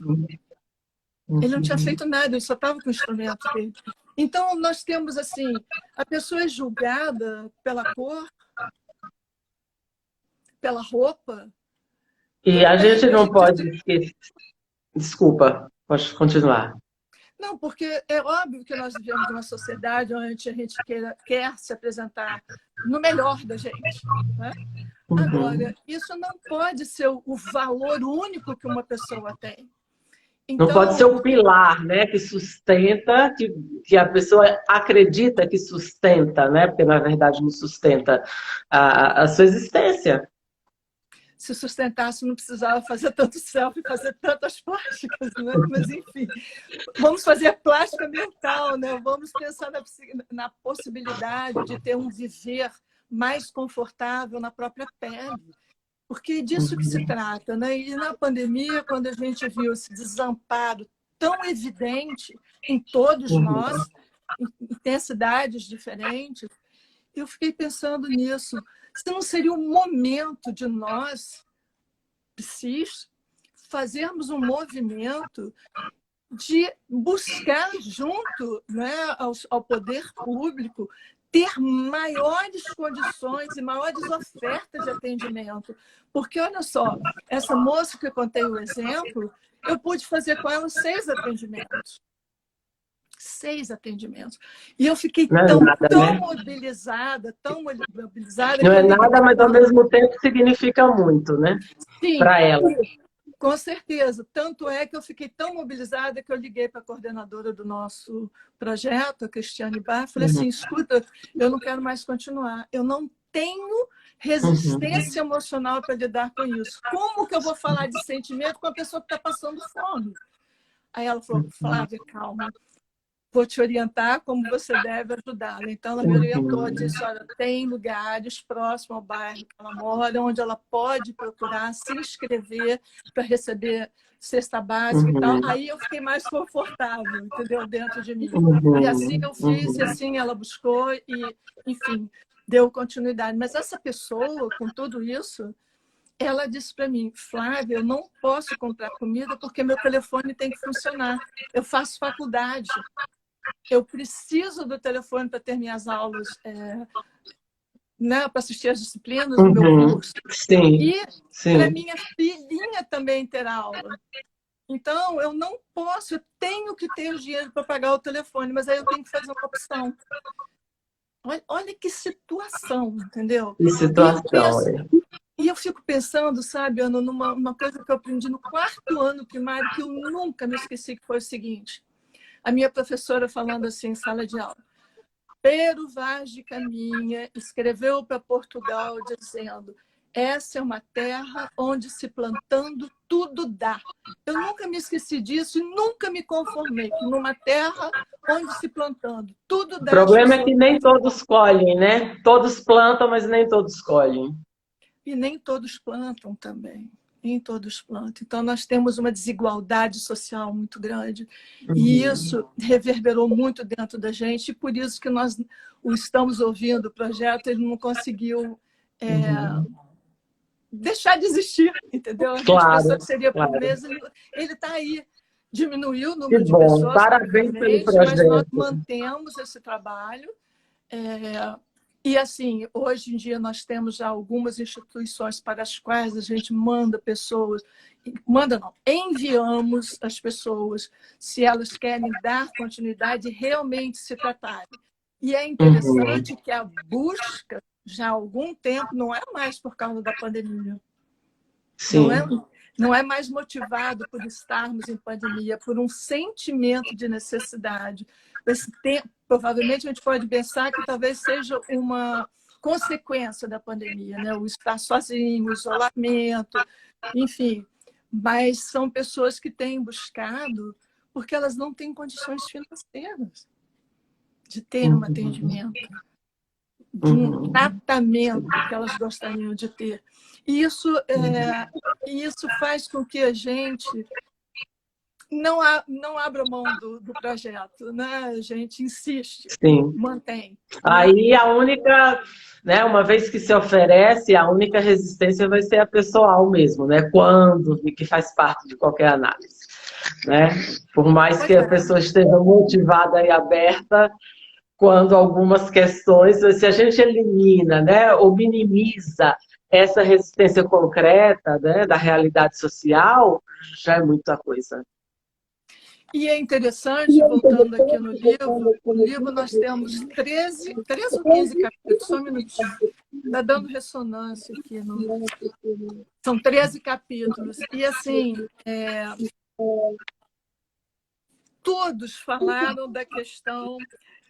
Ele não tinha feito nada, ele só estava com o instrumento dele. Então, nós temos, assim, a pessoa é julgada pela cor, pela roupa. E a gente não pode esquecer. Desculpa, pode continuar. Não, porque é óbvio que nós vivemos numa sociedade onde a gente quer se apresentar no melhor da gente, né? Agora, isso não pode ser o valor único que uma pessoa tem. Então, não pode ser o pilar, né, que sustenta, que a pessoa acredita que sustenta, né, porque na verdade não sustenta a sua existência. Se sustentasse, não precisava fazer tanto selfie, fazer tantas plásticas, né? Mas enfim, vamos fazer plástica mental, né? Vamos pensar na possibilidade de ter um viver mais confortável na própria pele. Porque é disso que se trata, né? E na pandemia, quando a gente viu esse desamparo tão evidente em todos nós, em intensidades diferentes, eu fiquei pensando nisso. Se não seria o momento de nós, psis, fazermos um movimento de buscar junto, né, ao poder público ter maiores condições e maiores ofertas de atendimento. Porque, olha só, essa moça que eu contei o exemplo, eu pude fazer com ela 6 atendimentos. 6 atendimentos. E eu fiquei tão mobilizada, tão mobilizada. Não é nada, mas ao mesmo tempo significa muito, né? Para ela. Com certeza. Tanto é que eu fiquei tão mobilizada que eu liguei para a coordenadora do nosso projeto, a Cristiane Bar, falei assim, escuta, eu não quero mais continuar. Eu não tenho resistência emocional para lidar com isso. Como que eu vou falar de sentimento com a pessoa que está passando fome? Aí ela falou, Flávia, calma. Vou te orientar como você deve ajudá-la. Então, ela me orientou, disse, olha, tem lugares próximos ao bairro que ela mora, onde ela pode procurar se inscrever para receber cesta básica e tal. Aí eu fiquei mais confortável, entendeu? Dentro de mim. E assim eu fiz, e assim ela buscou, e, enfim, deu continuidade. Mas essa pessoa, com tudo isso, ela disse para mim, Flávia, eu não posso comprar comida porque meu telefone tem que funcionar. Eu faço faculdade. Eu preciso do telefone para ter minhas aulas, né, para assistir as disciplinas do meu curso. Sim, e para minha filhinha também ter aula. Então, eu não posso, eu tenho que ter dinheiro para pagar o telefone, mas aí eu tenho que fazer uma opção. Olha que situação, entendeu? Que situação, E eu fico pensando, sabe, Ana, numa coisa que eu aprendi no 4º ano primário, que eu nunca me esqueci, que foi o seguinte. A minha professora falando assim em sala de aula. Pero Vaz de Caminha escreveu para Portugal dizendo, essa é uma terra onde se plantando tudo dá. Eu nunca me esqueci disso e nunca me conformei que numa terra onde se plantando tudo dá. O problema é que nem todos colhem, né? Todos plantam, mas nem todos colhem. E nem todos plantam também. Nem todos plantam. Então, nós temos uma desigualdade social muito grande. E isso reverberou muito dentro da gente. E por isso que nós estamos ouvindo o projeto, ele não conseguiu deixar de existir, entendeu? A gente pensou que seria por mês, ele está aí. Diminuiu o número de pessoas. Parabéns pelo projeto. Mas nós mantemos esse trabalho. E, assim, hoje em dia nós temos já algumas instituições para as quais a gente manda pessoas, enviamos as pessoas, se elas querem dar continuidade e realmente se tratarem. E é interessante que a busca, já há algum tempo, não é mais por causa da pandemia. Sim. Não é mais motivado por estarmos em pandemia, por um sentimento de necessidade. Esse tempo, provavelmente a gente pode pensar que talvez seja uma consequência da pandemia, né? O estar sozinho, o isolamento, enfim. Mas são pessoas que têm buscado porque elas não têm condições financeiras de ter um atendimento, de um tratamento que elas gostariam de ter. E isso faz com que a gente não abra mão do projeto, né? A gente insiste, Sim. mantém. Aí a única, né, uma vez que se oferece, a única resistência vai ser a pessoal mesmo, né? Quando, e que faz parte de qualquer análise, né? Por mais que a pessoa esteja motivada e aberta, quando algumas questões, se a gente elimina, né, ou minimiza essa resistência concreta, né, da realidade social, já é muita coisa. E é interessante, voltando aqui no livro nós temos 13 ou 15 capítulos, só um minutinho. Está dando ressonância aqui. São 13 capítulos. E, assim, todos falaram da questão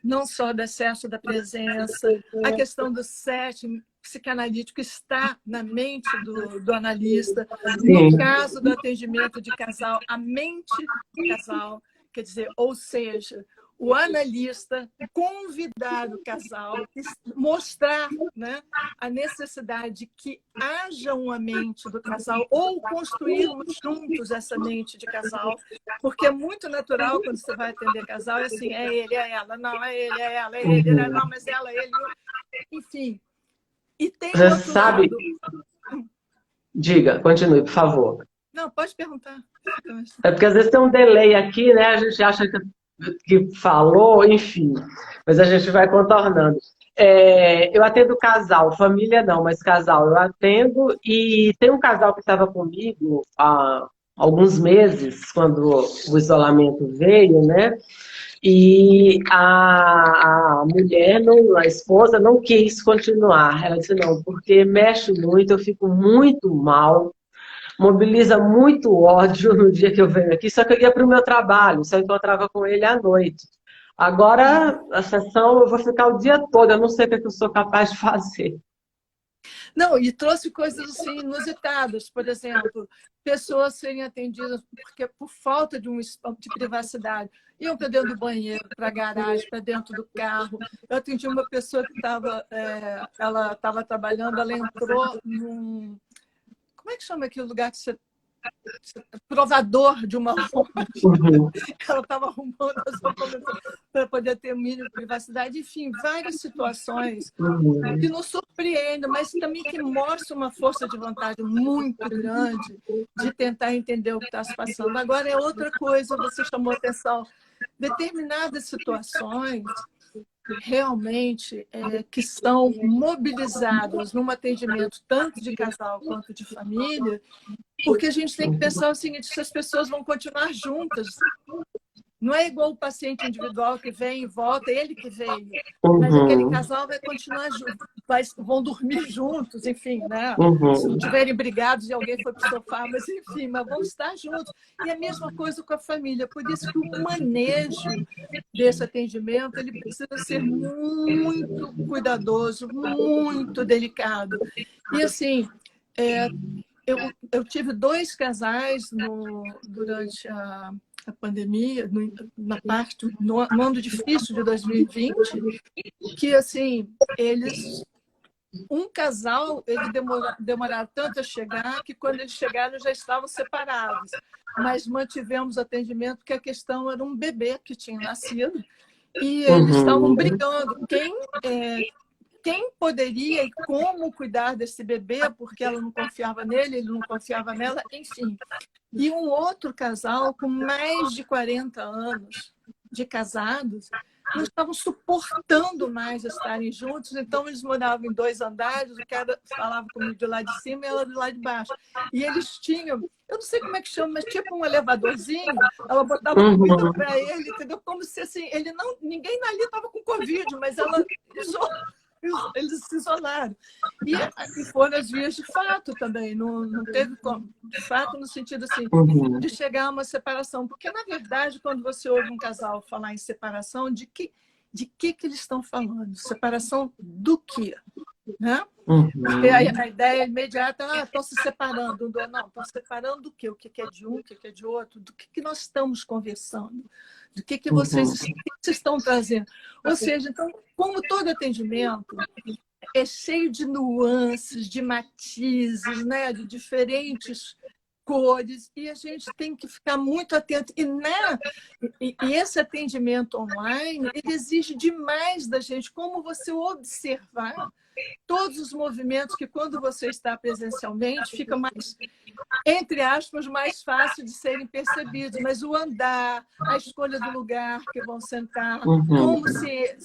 não só do excesso da presença, a questão do setting psicanalítico está na mente do analista. No caso do atendimento de casal, a mente do casal, quer dizer, ou seja, o analista convidar o casal, mostrar, né, a necessidade de que haja uma mente do casal ou construirmos juntos essa mente de casal, porque é muito natural quando você vai atender casal, é assim, é ele, é ela, não, é ele, é ela, é ele, não, mas ela, ele, enfim. E tem Você outro sabe... lado. Diga, continue, por favor. Não, pode perguntar. É porque às vezes tem um delay aqui, né? A gente acha que falou, enfim, mas a gente vai contornando. Eu atendo casal, família não, mas casal eu atendo, e tem um casal que estava comigo há alguns meses, quando o isolamento veio, né? E a mulher, a esposa, não quis continuar. Ela disse, não, porque mexe muito, eu fico muito mal, mobiliza muito ódio no dia que eu venho aqui, só que eu ia para o meu trabalho, só encontrava com ele à noite. Agora, a sessão, eu vou ficar o dia todo, eu não sei o que eu sou capaz de fazer. Não, e trouxe coisas assim inusitadas, por exemplo, pessoas serem atendidas porque por falta de de privacidade, iam para dentro do banheiro, para a garagem, para dentro do carro. Eu atendi uma pessoa que ela estava trabalhando, ela entrou num... Como é que chama aquele lugar que você... provador de uma loja. Ela estava arrumando as roupas para poder ter o mínimo de privacidade. Enfim, várias situações que nos surpreendem, mas também que mostram uma força de vontade muito grande de tentar entender o que está se passando. Agora, é outra coisa, você chamou atenção, determinadas situações realmente que são mobilizadas num atendimento tanto de casal quanto de família, porque a gente tem que pensar o seguinte, se as pessoas vão continuar juntas. Não é igual o paciente individual que vem e volta, ele que veio. Mas aquele casal vai continuar junto, vão dormir juntos, enfim, né? Se não tiverem brigados e alguém foi para o sofá, mas enfim, mas vão estar juntos. E a mesma coisa com a família. Por isso que o manejo desse atendimento ele precisa ser muito cuidadoso, muito delicado. E assim, eu tive 2 casais durante a pandemia, no ano difícil de 2020, que assim, um casal, eles demoraram tanto a chegar que quando eles chegaram já estavam separados, mas mantivemos atendimento porque a questão era um bebê que tinha nascido e eles estavam brigando. Quem poderia e como cuidar desse bebê, porque ela não confiava nele, ele não confiava nela, enfim. E um outro casal com mais de 40 anos de casados não estavam suportando mais estarem juntos, então eles moravam em 2 andares, o cara falava comigo de lá de cima e ela de lá de baixo. E eles tinham, eu não sei como é que chama, mas tipo um elevadorzinho, ela botava comida para ele, entendeu? Como se assim, ninguém ali estava com Covid, mas ela eles se isolaram. E foram as vias de fato também, não teve como. De fato, no sentido assim, de chegar a uma separação. Porque, na verdade, quando você ouve um casal falar em separação, de que eles estão falando? Separação do quê? Né? Porque a ideia imediata estão se separando. Não, estão separando do quê? O que é de um, o que é de outro? Do que nós estamos conversando? Do que vocês estão trazendo? Ou seja, então, como todo atendimento é cheio de nuances, de matizes, né? De diferentes cores, e a gente tem que ficar muito atento. E esse atendimento online, ele exige demais da gente, como você observar todos os movimentos que, quando você está presencialmente, fica mais, entre aspas, mais fácil de serem percebidos. Mas o andar, a escolha do lugar que vão sentar, como se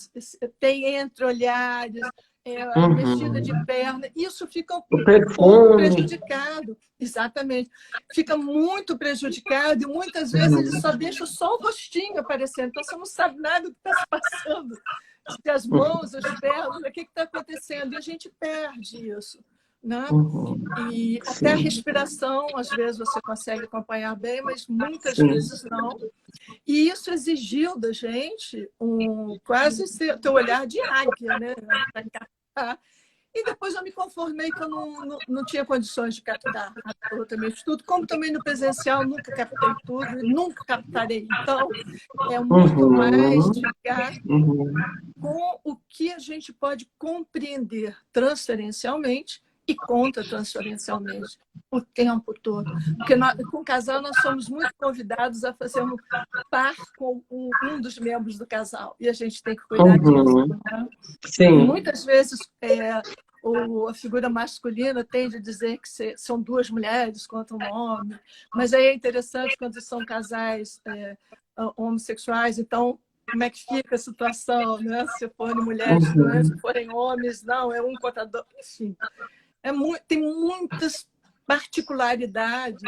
tem entre olhares, a mexida de perna, isso fica O um pouco perfume. prejudicado. Exatamente. Fica muito prejudicado e muitas vezes ele só deixa só o rostinho aparecendo. Então você não sabe nada do que está se passando. Se as mãos, as pernas, o que está acontecendo? E a gente perde isso. Né? E até a respiração, às vezes você consegue acompanhar bem, mas muitas vezes não. E isso exigiu da gente quase ter olhar de águia, né? Para captar. E depois eu me conformei que eu não tinha condições de captar absolutamente tudo, como também no presencial nunca captei tudo, nunca captarei. Então, é muito mais ficar com o que a gente pode compreender transferencialmente e contra-transferencialmente o tempo todo. Porque com o casal nós somos muito convidados a fazer um par com um dos membros do casal. E a gente tem que cuidar disso. Né? Sim. E muitas vezes a figura masculina tende a dizer que são duas mulheres contra um homem. Mas aí é interessante quando são casais homossexuais, então como é que fica a situação, né? Se forem mulheres, se forem homens, não, é um contra dois, enfim. Tem muitas particularidades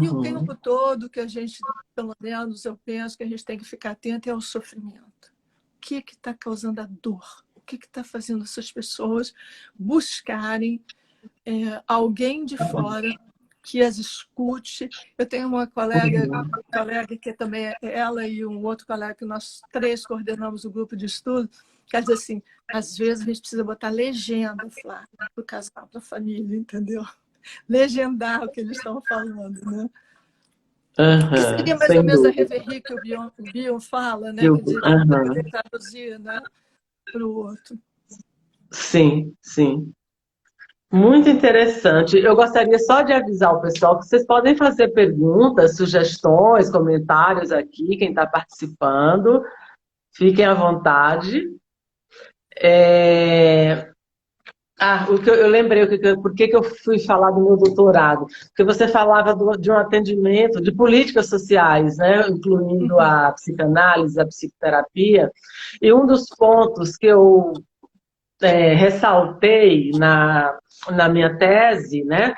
e o tempo todo que a gente, pelo menos eu penso que a gente tem que ficar atento é ao sofrimento. O que está causando a dor? O que está fazendo essas pessoas buscarem alguém de fora que as escute? Eu tenho uma colega que também ela e um outro colega que nós três coordenamos o grupo de estudo, quer dizer assim, às vezes a gente precisa botar legenda, Flávia, para o casal, para a família, entendeu? Legendar o que eles estão falando, né? Que seria mais ou menos a reverie que o Bion fala, né? De poder traduzir, né? Para o outro. Sim, sim. Muito interessante. Eu gostaria só de avisar o pessoal que vocês podem fazer perguntas, sugestões, comentários aqui, quem está participando. Fiquem à vontade. Eu lembrei por que eu fui falar do meu doutorado. Porque você falava de um atendimento, de políticas sociais, né? Incluindo a psicanálise, a psicoterapia. E um dos pontos que eu ressaltei na minha tese, né?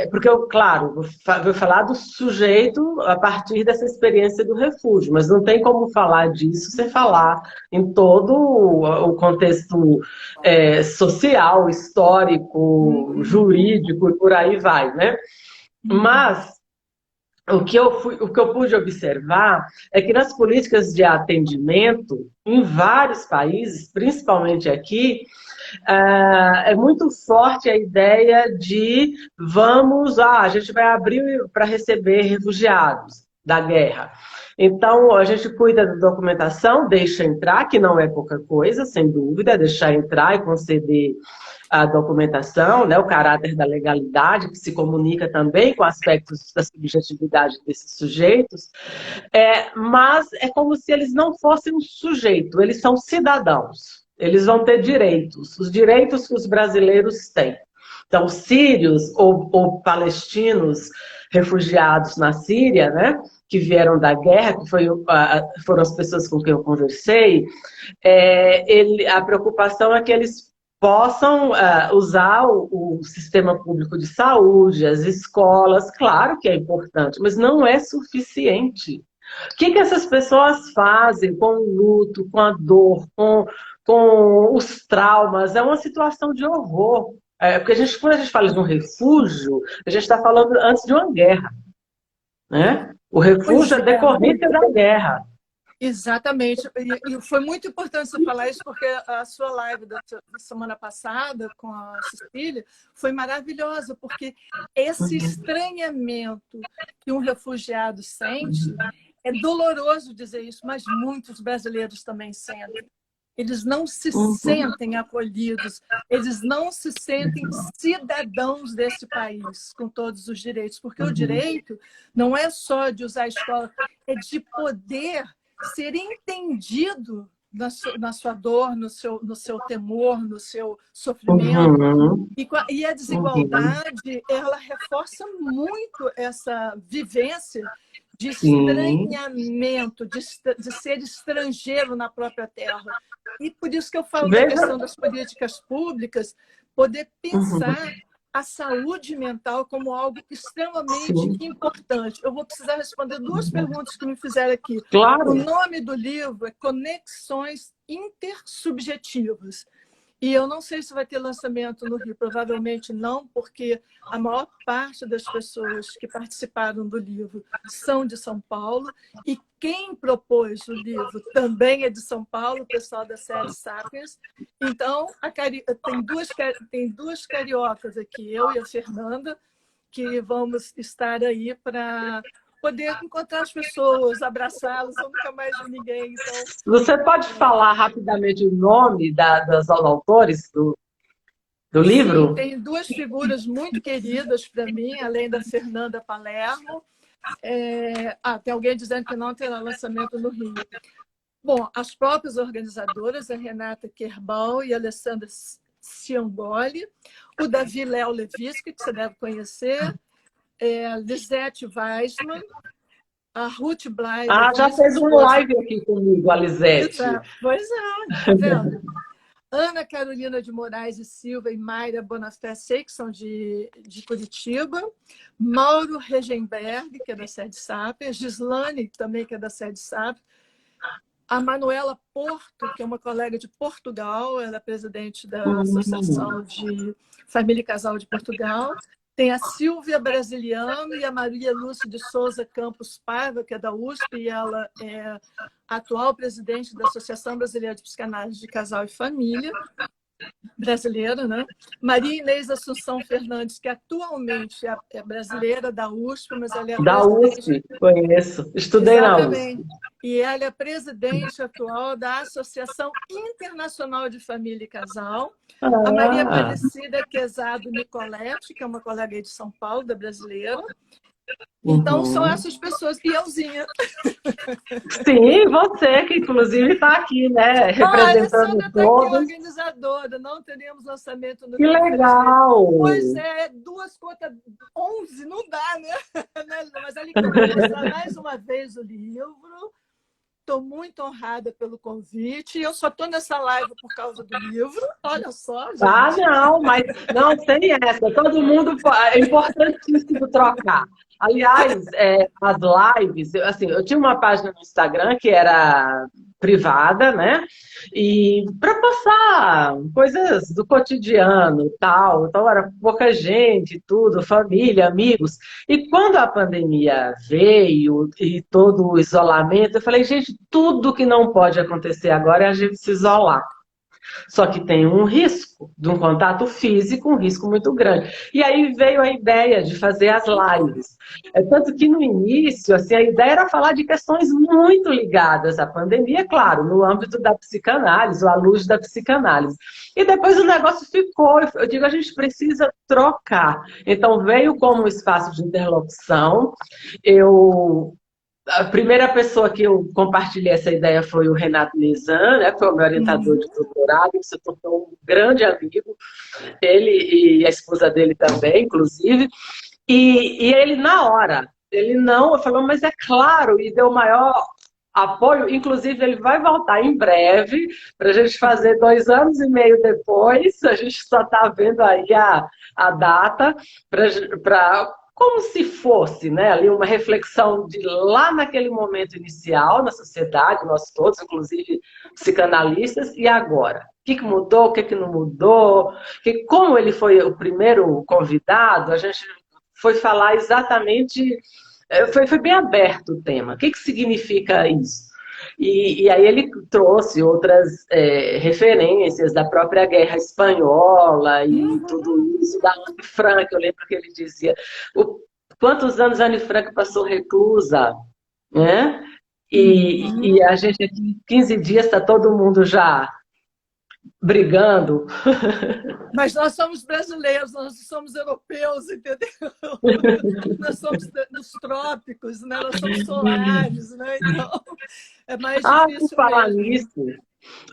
Porque eu, claro, vou falar do sujeito a partir dessa experiência do refúgio, mas não tem como falar disso sem falar em todo o contexto social, histórico, jurídico e por aí vai, né? Mas o que eu pude observar é que nas políticas de atendimento, em vários países, principalmente aqui, é muito forte a ideia de a gente vai abrir para receber refugiados da guerra. Então, a gente cuida da documentação, deixa entrar, que não é pouca coisa, sem dúvida, deixar entrar e conceder a documentação, né, o caráter da legalidade, que se comunica também com aspectos da subjetividade desses sujeitos, mas é como se eles não fossem um sujeito, eles são cidadãos. Eles vão ter direitos, os direitos que os brasileiros têm. Então, sírios ou palestinos refugiados na Síria, né, que vieram da guerra, que foram as pessoas com quem eu conversei, a preocupação é que eles possam usar o sistema público de saúde, as escolas, claro que é importante, mas não é suficiente. O que essas pessoas fazem com o luto, com a dor, com os traumas? É uma situação de horror. Porque quando a gente fala de um refúgio, a gente está falando antes de uma guerra. Né? O refúgio é decorrência da guerra. Exatamente. E foi muito importante você falar isso, porque a sua live da semana passada com a Cecília foi maravilhosa, porque esse estranhamento que um refugiado sente, é doloroso dizer isso, mas muitos brasileiros também sentem. Eles não se Uhum. sentem acolhidos, eles não se sentem cidadãos desse país, com todos os direitos, porque o Uhum. direito não é só de usar a escola, é de poder ser entendido na sua dor, no seu temor, no seu sofrimento. Uhum. E a Uhum. desigualdade, ela reforça muito essa vivência de Sim. estranhamento, de ser estrangeiro na própria terra. E por isso que eu falo da Veja. questão das políticas públicas, poder Uhum. pensar a saúde mental como algo extremamente Sim. importante. Eu vou precisar responder duas perguntas que me fizeram aqui. O Claro. nome do livro é Conexões Intersubjetivas. E eu não sei se vai ter lançamento no Rio, provavelmente não, porque a maior parte das pessoas que participaram do livro são de São Paulo, e quem propôs o livro também é de São Paulo, o pessoal da série Sapiens. Então, tem duas cariocas aqui, eu e a Fernanda, que vamos estar aí para poder encontrar as pessoas, abraçá-las. Eu nunca mais vi ninguém, então Você pode falar rapidamente o nome dos autores do sim, livro? tem duas figuras muito queridas para mim, além da Fernanda Palermo. Tem alguém dizendo que não terá lançamento no Rio. Bom, as próprias organizadoras, a Renata Kerbal e a Alessandra Ciangoli, o Davi Léo Levinsky, que você deve conhecer, Lisete Weissman, a Ruth Blay Ah, já Levinsky, fez uma esposa. live aqui comigo, a Lisete. Pois é, tá vendo? Ana Carolina de Moraes e Silva e Mayra Bonafé, sei que são de Curitiba. Mauro Regenberg, que é da Sede Sapiens. Gislane, também que é da Sede Sapiens. A Manuela Porto, que é uma colega de Portugal, ela é presidente da Associação de Família e Casal de Portugal. Tem a Silvia Brasiliano e a Maria Lúcia de Souza Campos Paiva, que é da USP, e ela é a atual presidente da Associação Brasileira de Psicanálise de Casal e Família, brasileira, né? Maria Inês Assunção Fernandes, que atualmente é brasileira da USP, mas ela é a Da presidente. USP, conheço. Estudei na USP. Exatamente. E ela é presidente atual da Associação Internacional de Família e Casal. A Maria Ah, Aparecida Quezado Nicoletti, que é uma colega aí de São Paulo, da brasileira. Então, são uhum. essas pessoas. E Elzinha. Sim, você que inclusive está aqui, né? A Representando Alessandra está aqui, todos. organizadora. Não teremos lançamento no Que Rio, infelizmente. legal! Pois é, duas contas, 11, não dá, né? Mas ali que eu vou mostrar mais uma vez o livro. Estou muito honrada pelo convite. Eu só estou nessa live por causa do livro. Olha só, Ah, gente. não, mas não tem essa. Todo mundo é importantíssimo trocar. Aliás, as lives, assim, eu tinha uma página no Instagram que era privada, né? E para passar coisas do cotidiano, tal. Então era pouca gente, tudo, família, amigos. E quando a pandemia veio e todo o isolamento, eu falei, gente, tudo que não pode acontecer agora é a gente se isolar. Só que tem um risco de um contato físico, um risco muito grande. E aí veio a ideia de fazer as lives. Tanto que no início, assim, a ideia era falar de questões muito ligadas à pandemia, claro, no âmbito da psicanálise, ou à luz da psicanálise. E depois o negócio ficou, eu digo, a gente precisa trocar. Então veio como um espaço de interlocução. A primeira pessoa que eu compartilhei essa ideia foi o Renato Nizam, né? Foi o meu orientador de doutorado, que se tornou um grande amigo, ele e a esposa dele também, inclusive. E ele, na hora, ele não, falou, mas é claro, e deu maior apoio. Inclusive, ele vai voltar em breve para a gente fazer 2 anos e meio depois. A gente só está vendo aí a data para como se fosse, né, ali uma reflexão de lá naquele momento inicial na sociedade, nós todos, inclusive psicanalistas, e agora? O que mudou, o que não mudou? Como ele foi o primeiro convidado, a gente foi falar exatamente, foi bem aberto o tema. O que significa isso? E aí ele trouxe outras referências da própria Guerra Espanhola e tudo isso, da Anne Frank, eu lembro que ele dizia quantos anos a Anne Frank passou reclusa, né? E a gente aqui, 15 dias, está todo mundo já brigando. Mas nós somos brasileiros, nós somos europeus, entendeu? Nós somos dos trópicos, né? Nós somos solares, né? Então é mais Por difícil falar mesmo. nisso,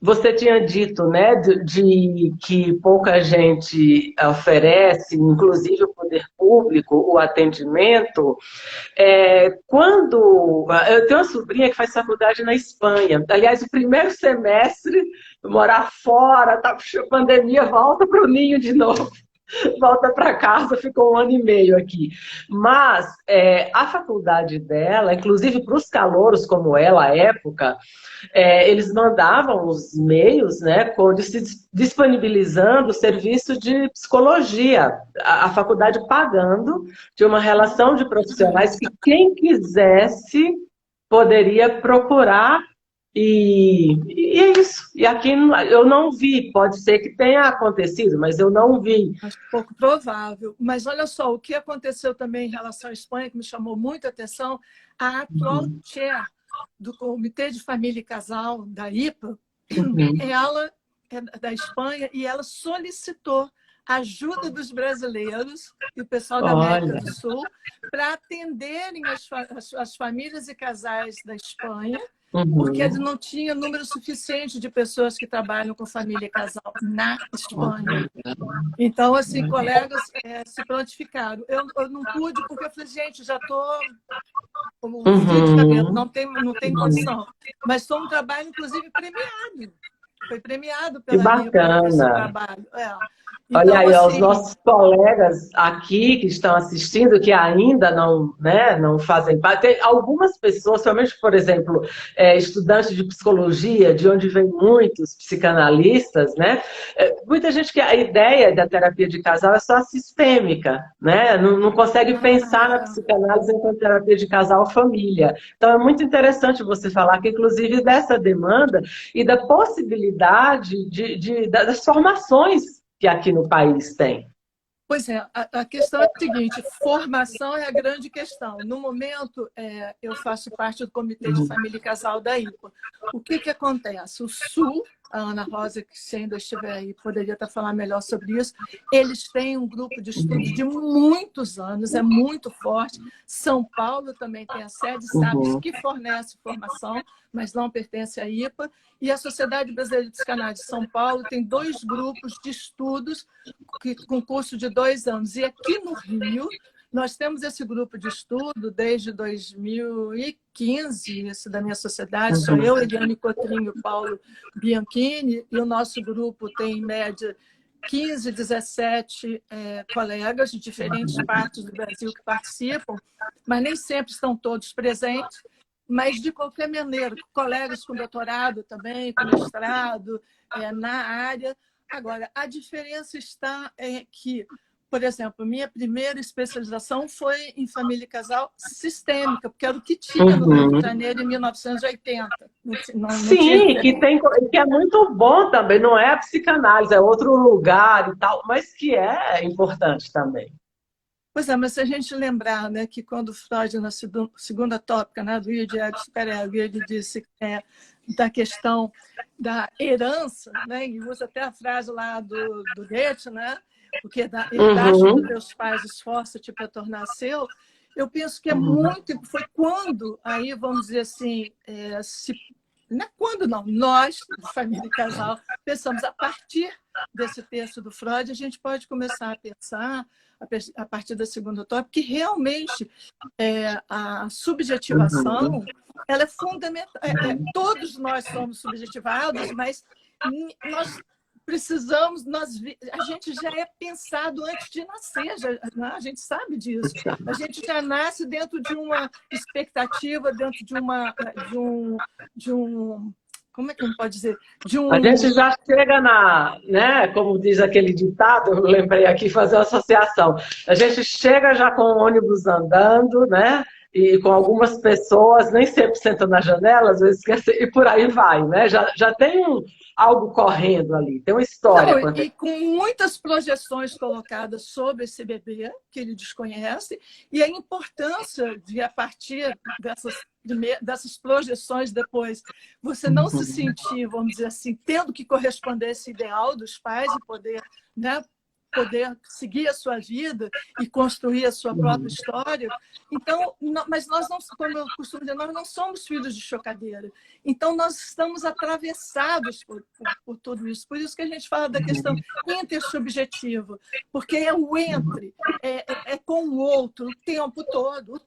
você tinha dito, né, de que pouca gente oferece, inclusive o poder público, o atendimento. Quando eu tenho uma sobrinha que faz faculdade na Espanha, aliás, o primeiro semestre, morar fora, tá, pandemia, volta para o ninho de novo. Volta para casa, ficou 1 ano e meio aqui. Mas a faculdade dela, inclusive para os calouros como ela, à época, eles mandavam os e-mails, né, se disponibilizando o serviço de psicologia, a faculdade pagando, de uma relação de profissionais que quem quisesse poderia procurar e é isso. E aqui eu não vi, pode ser que tenha acontecido, mas eu não vi. Acho pouco provável. Mas olha só, o que aconteceu também em relação à Espanha, que me chamou muita atenção, a atual chair do Comitê de Família e Casal da IPA, ela é da Espanha e ela solicitou a ajuda dos brasileiros e o pessoal da América do Sul para atenderem as famílias e casais da Espanha, porque ele não tinha número suficiente de pessoas que trabalham com família e casal na Espanha. Então, assim, colegas se prontificaram. Eu não pude, porque eu falei, gente, já estou como um fio de cabelo, não tem condição. Mas foi um trabalho, inclusive, premiado. Foi premiado Que pela IPA esse bacana. trabalho. Olha Então, aí, assim, os nossos colegas aqui que estão assistindo, que ainda não, né, não fazem parte. Tem algumas pessoas, somente, por exemplo, estudantes de psicologia, de onde vem muitos psicanalistas, né? Muita gente que a ideia da terapia de casal é só sistêmica, né? Não consegue pensar na psicanálise enquanto terapia de casal família. Então é muito interessante você falar que, inclusive, dessa demanda e da possibilidade das formações que aqui no país tem. Pois é, a questão é a seguinte, formação é a grande questão. No momento, eu faço parte do Comitê de Família e Casal da IPA. O que acontece? O Sul, a Ana Rosa, que se ainda estiver aí, poderia estar falando melhor sobre isso, eles têm um grupo de estudo de muitos anos, é muito forte. São Paulo também tem a sede SAPS, que fornece formação, mas não pertence à IPA. E a Sociedade Brasileira de Psicanálise de São Paulo tem 2 grupos de estudos com curso de 2 anos. E aqui no Rio, nós temos esse grupo de estudo desde 2015, esse da minha sociedade, sou eu, Eliane Cotrinho, Paulo Bianchini, e o nosso grupo tem, em média, 15, 17 colegas de diferentes partes do Brasil que participam, mas nem sempre estão todos presentes. Mas, de qualquer maneira, colegas com doutorado também, com mestrado na área. Agora, a diferença está que, por exemplo, minha primeira especialização foi em família e casal sistêmica, porque era o que tinha no Rio de Janeiro em 1980. Sim, que é muito bom também, não é a psicanálise, é outro lugar e tal, mas que é importante também. Pois é, mas se a gente lembrar, né, que quando Freud, na segunda tópica, né, do Idiago Superego, ele disse da questão da herança, né, e usa até a frase lá do Goethe, né, porque herdaste dos teus pais, esforça-te para tornar seu. Eu penso que é muito, foi quando, aí vamos dizer assim, não é quando não, nós, família e casal, pensamos a partir desse texto do Freud, a gente pode começar a pensar a partir da segunda tópica, que realmente a subjetivação ela é fundamental. Todos nós somos subjetivados, mas nós precisamos, a gente já é pensado antes de nascer, a gente sabe disso. A gente já nasce dentro de uma expectativa, dentro de um como é que não pode dizer? A gente já chega né, como diz aquele ditado, eu lembrei aqui fazer uma associação. A gente chega já com o ônibus andando, né? e com algumas pessoas nem sempre sentam na janela, às vezes esquecem, e por aí vai, né? Já tem algo correndo ali, tem uma história. Não, e com muitas projeções colocadas sobre esse bebê, que ele desconhece, e a importância de, a partir dessas projeções depois, você não se sentir, vamos dizer assim, tendo que corresponder a esse ideal dos pais e poder, né, poder seguir a sua vida e construir a sua própria história. Então, mas nós não, como eu costumo dizer, nós não somos filhos de chocadeira. Então, nós estamos atravessados por tudo isso. Por isso que a gente fala da questão intersubjetiva, porque é o entre, é com o outro o tempo todo,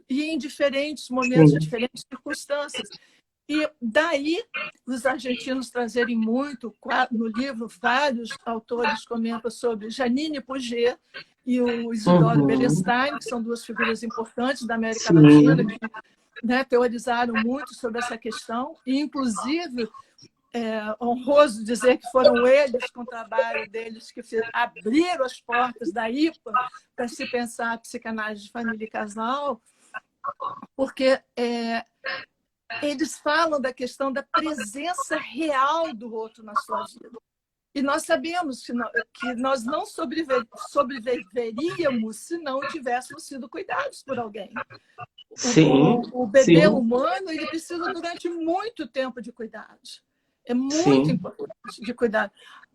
e em diferentes momentos, em diferentes circunstâncias. E daí, os argentinos trazerem muito, no livro, vários autores comentam sobre Janine Puget e o Isidoro Beristain, que são duas figuras importantes da América Latina, que, né, teorizaram muito sobre essa questão, e, inclusive, honroso dizer que foram eles, com o trabalho deles, que abriram as portas da IPA para se pensar a psicanálise de família e casal, porque eles falam da questão da presença real do outro na sua vida. E nós sabemos que nós não sobreviveríamos se não tivéssemos sido cuidados por alguém. Sim, o bebê humano, ele precisa durante muito tempo de cuidados. É muito importante de cuidar.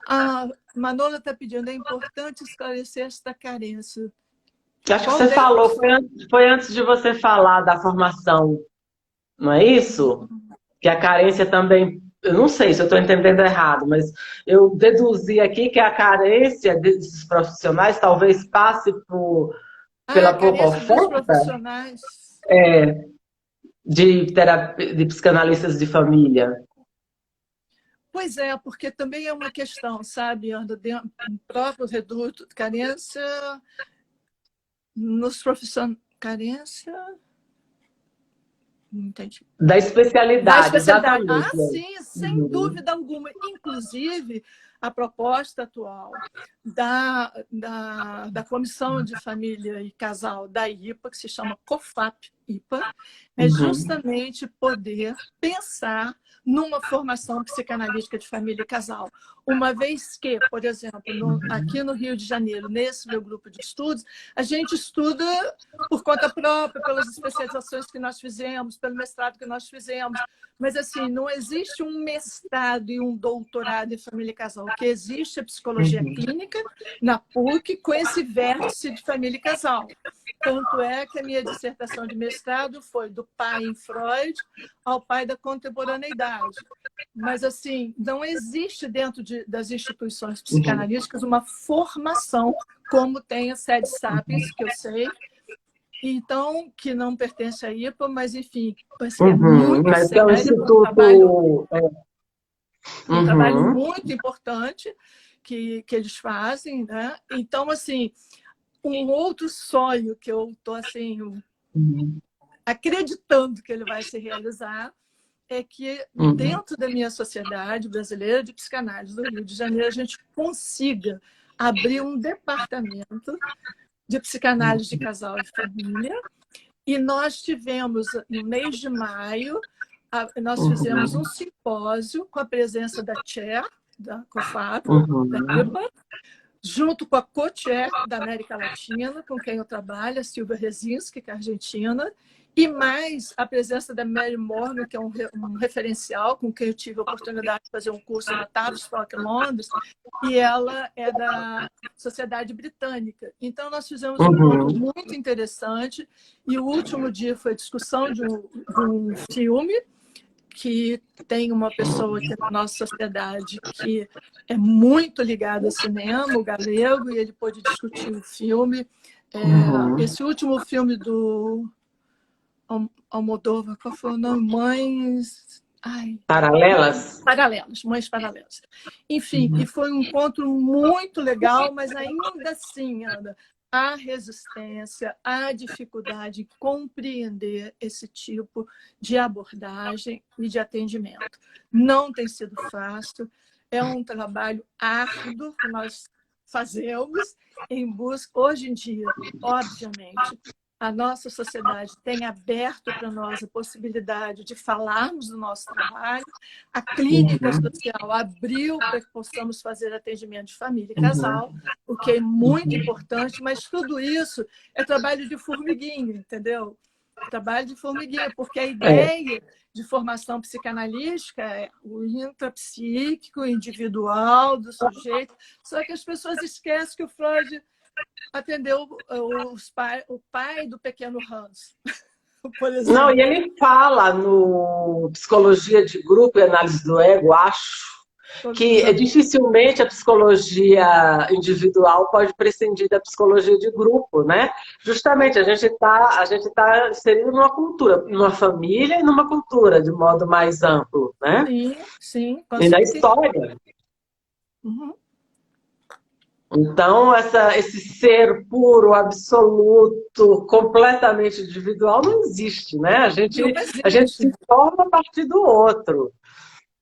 A Manola está pedindo, é importante esclarecer esta carência. Acho que você falou, foi antes de você falar da formação, não é isso? Que a carência também, eu não sei se eu estou entendendo errado, mas eu deduzi aqui que a carência desses profissionais talvez passe pela pouca oferta de psicanalistas de família. Pois é, porque também é uma questão, sabe, Ana, no próprio reduto, carência nos profissionais. Carência. Não entendi. Da especialidade. Ah, sim, sem dúvida alguma. Inclusive, a proposta atual da Comissão de Família e Casal da IPA, que se chama COFAP-IPA, é justamente poder pensar numa formação psicanalítica de família e casal. Uma vez que, por exemplo, aqui no Rio de Janeiro, nesse meu grupo de estudos, a gente estuda por conta própria, pelas especializações que nós fizemos, pelo mestrado que nós fizemos, mas assim, não existe um mestrado e um doutorado em família e casal. O que existe é psicologia clínica na PUC com esse vértice de família e casal. Tanto é que a minha dissertação de mestrado foi do pai em Freud ao pai da contemporaneidade. Mas, assim, não existe dentro das instituições psicanalísticas uma formação como tem a Sede Sapiens, que eu sei, então, que não pertence à IPA, mas, enfim, é muito sério, um trabalho muito importante que eles fazem, né? Então, assim, um outro sonho que eu estou, assim, acreditando que ele vai se realizar é que, dentro da minha sociedade brasileira de psicanálise do Rio de Janeiro, a gente consiga abrir um departamento de psicanálise de casal e família. E nós tivemos, no mês de maio, nós fizemos um simpósio com a presença da Chair, da COFAP, da IPA, junto com a co-chair da América Latina, com quem eu trabalho, a Silvia Rezinski, que é argentina, e mais a presença da Mary Morgan, que é um referencial, com quem eu tive a oportunidade de fazer um curso na Tavistock, em Londres, e ela é da Sociedade Britânica. Então, nós fizemos um encontro muito interessante, e o último dia foi a discussão de um filme, que tem uma pessoa aqui na nossa sociedade que é muito ligada ao cinema, o galego, e ele pôde discutir o filme. Esse último filme do Almodóvar, qual foi o nome? Mães... Paralelas? Paralelas, Mães Paralelas. Enfim, e foi um encontro muito legal, mas ainda assim, Ana, há resistência, há dificuldade em compreender esse tipo de abordagem e de atendimento. Não tem sido fácil, é um trabalho árduo que nós fazemos em busca, hoje em dia, obviamente, a nossa sociedade tem aberto para nós a possibilidade de falarmos do nosso trabalho, a clínica social abriu para que possamos fazer atendimento de família e casal, o que é muito importante, mas tudo isso é trabalho de formiguinha, entendeu? Trabalho de formiguinha, porque a ideia de formação psicanalística é o intrapsíquico, o individual do sujeito, só que as pessoas esquecem que o Freud atendeu o pai do pequeno Hans, por exemplo. Não, e ele fala no Psicologia de Grupo e Análise do Ego, acho, que dificilmente a psicologia individual pode prescindir da psicologia de grupo, né? Justamente, a gente tá inserido numa cultura, numa família e numa cultura, de modo mais amplo, né? Sim, sim. E na história. Então, esse ser puro, absoluto, completamente individual não existe, né? A gente se forma a partir do outro.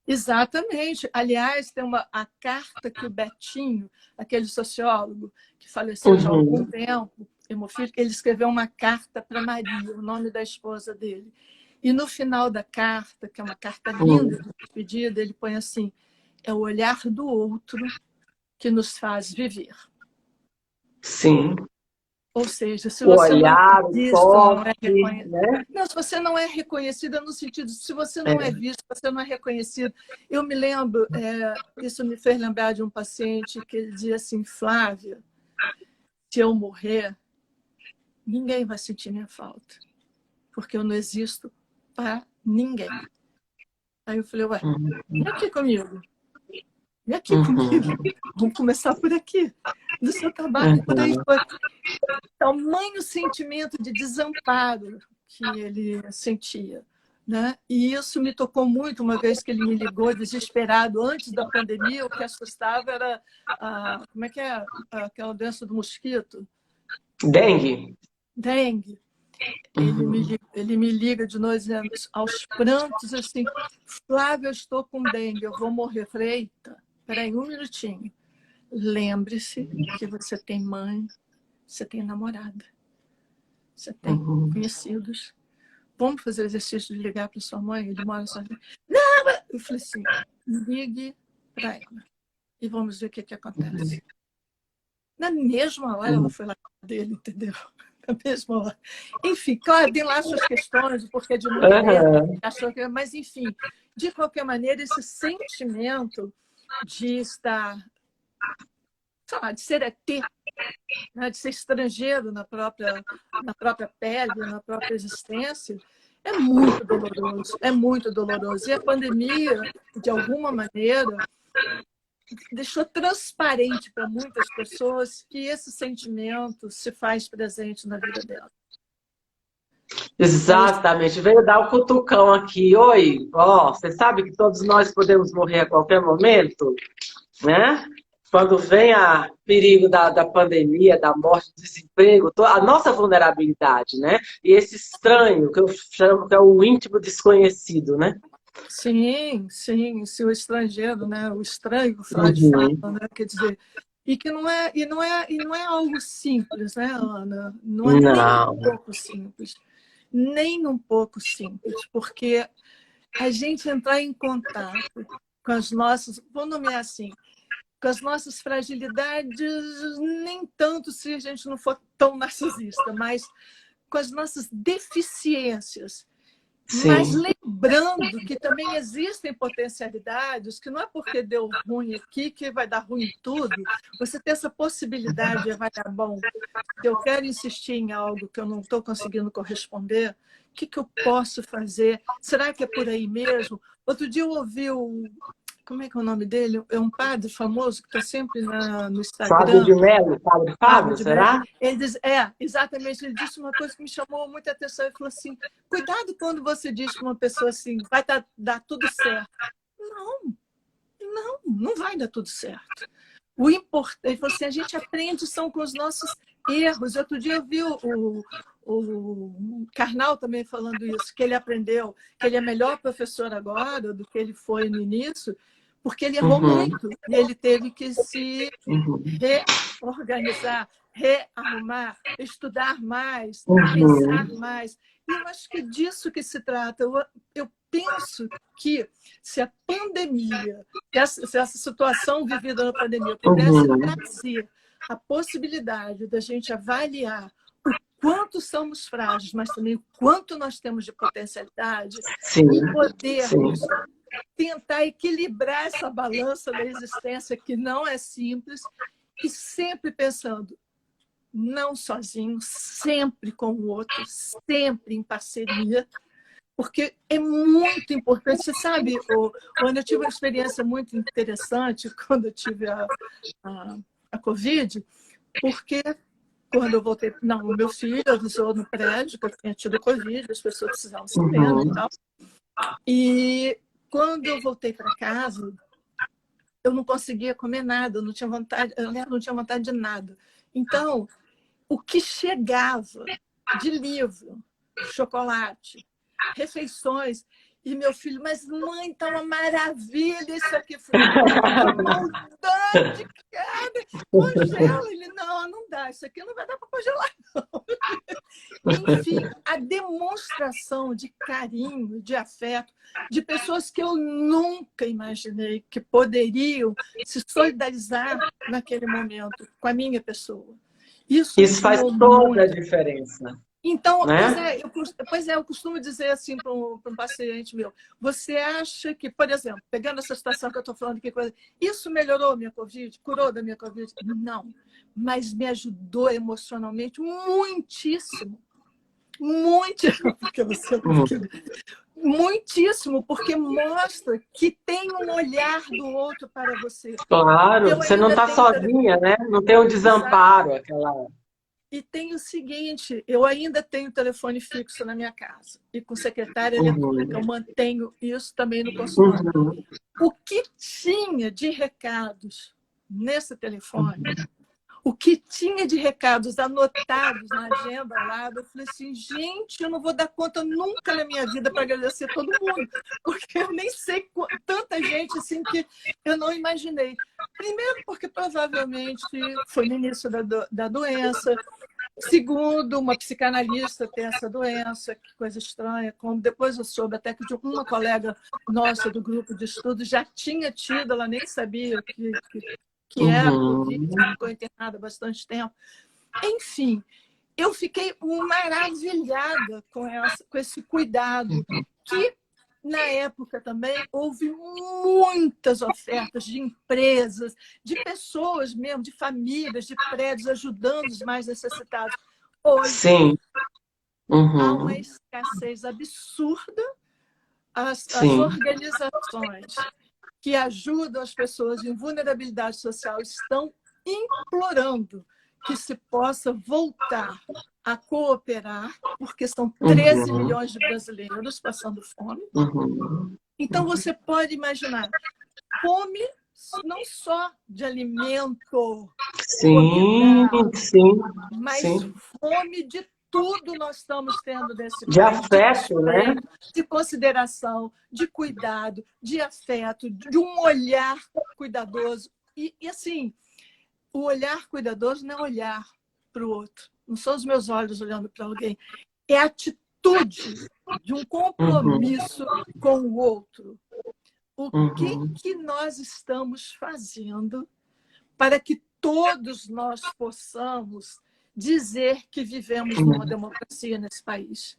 Exatamente. Aliás, tem a carta que o Betinho, aquele sociólogo que faleceu já há algum tempo, hemofílico, ele escreveu uma carta para Maria, o nome da esposa dele. E no final da carta, que é uma carta linda de despedida, ele põe assim: é o olhar do outro que nos faz viver. Sim. Ou seja, se o você olhar, não é visto, o toque, não é reconhecido, né? não, se você não é reconhecida no sentido, se você não é visto, você não é reconhecido. Eu me lembro, isso me fez lembrar de um paciente que ele dizia assim: Flávia, se eu morrer, ninguém vai sentir minha falta, porque eu não existo para ninguém. Aí eu falei: ué, vem aqui comigo. Vem aqui comigo. Vamos começar por aqui. Do seu trabalho, por aí foi. Tamanho sentimento de desamparo que ele sentia, né? E isso me tocou muito uma vez que ele me ligou desesperado antes da pandemia. O que assustava era como é que é aquela doença do mosquito? Dengue. Dengue. Ele me liga de nós aos prantos assim: Flávia, eu estou com dengue, eu vou morrer. Eu falei: eita, peraí um minutinho. Lembre-se que você tem mãe, você tem namorada, você tem conhecidos. Vamos fazer o exercício de ligar para sua mãe? Ele mora sozinho. Não! Eu falei assim: ligue para ela e vamos ver o que acontece. Na mesma hora ela foi lá dele, entendeu? Na mesma hora. Enfim, claro, tem lá suas questões, o porquê de mulher, achou que, mas enfim, de qualquer maneira, esse sentimento de estar, sei lá, de ser ET, né, de ser estrangeiro na própria pele, na própria existência, é muito doloroso, é muito doloroso. E a pandemia, de alguma maneira, deixou transparente para muitas pessoas que esse sentimento se faz presente na vida dela. Exatamente. Veio dar um cutucão aqui. Oi, você sabe que todos nós podemos morrer a qualquer momento, né? Quando vem o perigo da pandemia, da morte, do desemprego, a nossa vulnerabilidade, né? E esse estranho, que eu chamo que é o íntimo desconhecido, né? Sim, o estrangeiro, né? O estranho que o Freud fala, né? Quer dizer, e que não é algo simples, né, Ana? Não é nem um pouco simples. Nem um pouco simples, porque a gente entrar em contato com as nossas, vou nomear assim, com as nossas fragilidades, nem tanto se a gente não for tão narcisista, mas com as nossas deficiências. Sim. Mas lembrando que também existem potencialidades, que não é porque deu ruim aqui que vai dar ruim em tudo. Você tem essa possibilidade de vai dar bom. Se eu quero insistir em algo que eu não estou conseguindo corresponder, o que eu posso fazer? Será que é por aí mesmo? Outro dia eu ouvi como é que é o nome dele? É um padre famoso que está sempre no Instagram. Fábio de Mello, padre Fábio, será? Mello. Ele diz, exatamente. Ele disse uma coisa que me chamou muita atenção. Ele falou assim: cuidado quando você diz para uma pessoa assim, vai dar tudo certo. Não vai dar tudo certo. O importante, ele falou assim, a gente aprende são com os nossos erros. Outro dia eu vi o Karnal também falando isso, que ele aprendeu, que ele é melhor professor agora do que ele foi no início, porque ele errou muito e ele teve que se reorganizar, rearrumar, estudar mais, pensar mais. E eu acho que é disso que se trata. Eu penso que se a pandemia, se essa situação vivida na pandemia pudesse trazer a possibilidade da gente avaliar o quanto somos frágeis, mas também o quanto nós temos de potencialidade, e podermos tentar equilibrar essa balança da existência, que não é simples, e sempre pensando, não sozinho, sempre com o outro, sempre em parceria, porque é muito importante. Você sabe, quando eu tive uma experiência muito interessante, quando eu tive a Covid, porque quando eu voltei... Não, o meu filho avisou no prédio que eu tinha tido Covid, as pessoas precisavam saber, né, e tal. E quando eu voltei para casa, eu não conseguia comer nada, eu não tinha vontade de nada. Então, o que chegava de livro, chocolate, refeições, e meu filho, mas mãe, tá uma maravilha isso aqui. Eu falei, maldade, cara, congela. Ele, não dá, isso aqui não vai dar para congelar, não. Enfim, a demonstração de carinho, de afeto, de pessoas que eu nunca imaginei que poderiam se solidarizar naquele momento com a minha pessoa. Isso faz toda a diferença. Então, né? eu costumo dizer assim para um paciente meu, você acha que, por exemplo, pegando essa situação que eu estou falando aqui, isso melhorou a minha Covid? Curou da minha Covid? Não, mas me ajudou emocionalmente muitíssimo. Muitíssimo, porque mostra que tem um olhar do outro para você. Claro, você não está sozinha, né? Não tem o desamparo, aquela... E tem o seguinte, eu ainda tenho telefone fixo na minha casa. E com secretária eletrônica, eu mantenho isso também no consultório. O que tinha de recados nesse telefone, o que tinha de recados anotados na agenda lá, eu falei assim, gente, eu não vou dar conta nunca na minha vida para agradecer todo mundo, porque eu nem sei tanta gente assim que eu não imaginei. Primeiro, porque provavelmente foi no início da doença. Segundo, uma psicanalista tem essa doença, que coisa estranha. Como depois eu soube até que de uma colega nossa do grupo de estudo já tinha tido, ela nem sabia que era Covid, ficou internada há bastante tempo. Enfim, eu fiquei maravilhada com esse cuidado, que na época também houve muitas ofertas de empresas, de pessoas mesmo, de famílias, de prédios, ajudando os mais necessitados. Hoje, há uma escassez absurda. As organizações que ajudam as pessoas em vulnerabilidade social estão implorando que se possa voltar a cooperar, porque são 13 milhões de brasileiros passando fome. Então, você pode imaginar, fome não só de alimento, mas fome de tudo nós estamos tendo nesse país. De afeto, né? De consideração, de cuidado, de afeto, de um olhar cuidadoso. E assim, o olhar cuidadoso não é olhar para o outro. Não são os meus olhos olhando para alguém. É a atitude de um compromisso com o outro. O que nós estamos fazendo para que todos nós possamos dizer que vivemos numa democracia nesse país?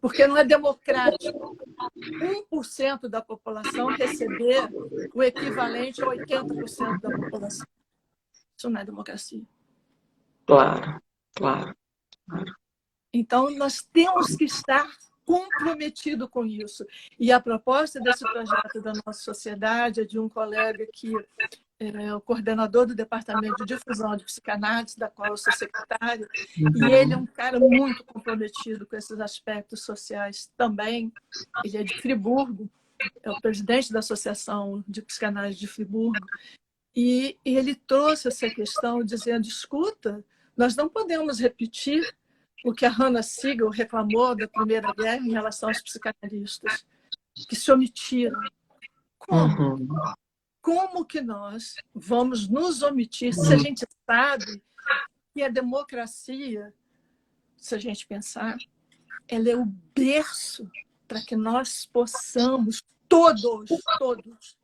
Porque não é democrático 1% da população receber o equivalente a 80% da população. Isso não é democracia. Claro. Então, nós temos que estar comprometidos com isso. E a proposta desse projeto da nossa sociedade é de um colega que é o coordenador do Departamento de Difusão de Psicanálise, da qual eu sou secretária, e ele é um cara muito comprometido com esses aspectos sociais também. Ele é de Friburgo, é o presidente da Associação de Psicanálise de Friburgo, e ele trouxe essa questão dizendo, escuta, nós não podemos repetir o que a Hannah Siegel reclamou da Primeira Guerra em relação aos psicanalistas, que se omitiram. Como? como que nós vamos nos omitir se a gente sabe que a democracia, se a gente pensar, ela é o berço para que nós possamos todos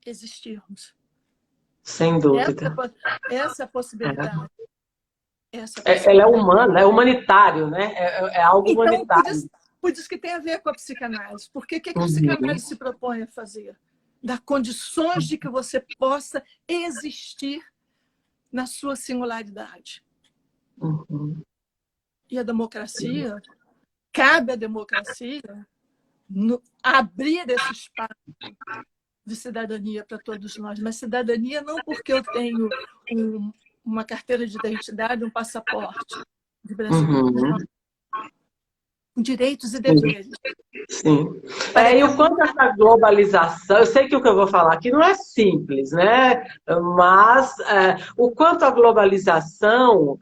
existirmos. Sem dúvida. Essa é a possibilidade. Ela é humana, é humanitário, né? É algo então, humanitário. Por isso que tem a ver com a psicanálise. Porque o que a psicanálise se propõe a fazer? Dar condições de que você possa existir na sua singularidade. E a democracia, cabe à democracia abrir esse espaço de cidadania para todos nós. Mas cidadania não porque eu tenho uma carteira de identidade, um passaporte de brasileiro. Com direitos e deveres. Sim. E o quanto essa globalização, eu sei que o que eu vou falar aqui não é simples, né? Mas o quanto a globalização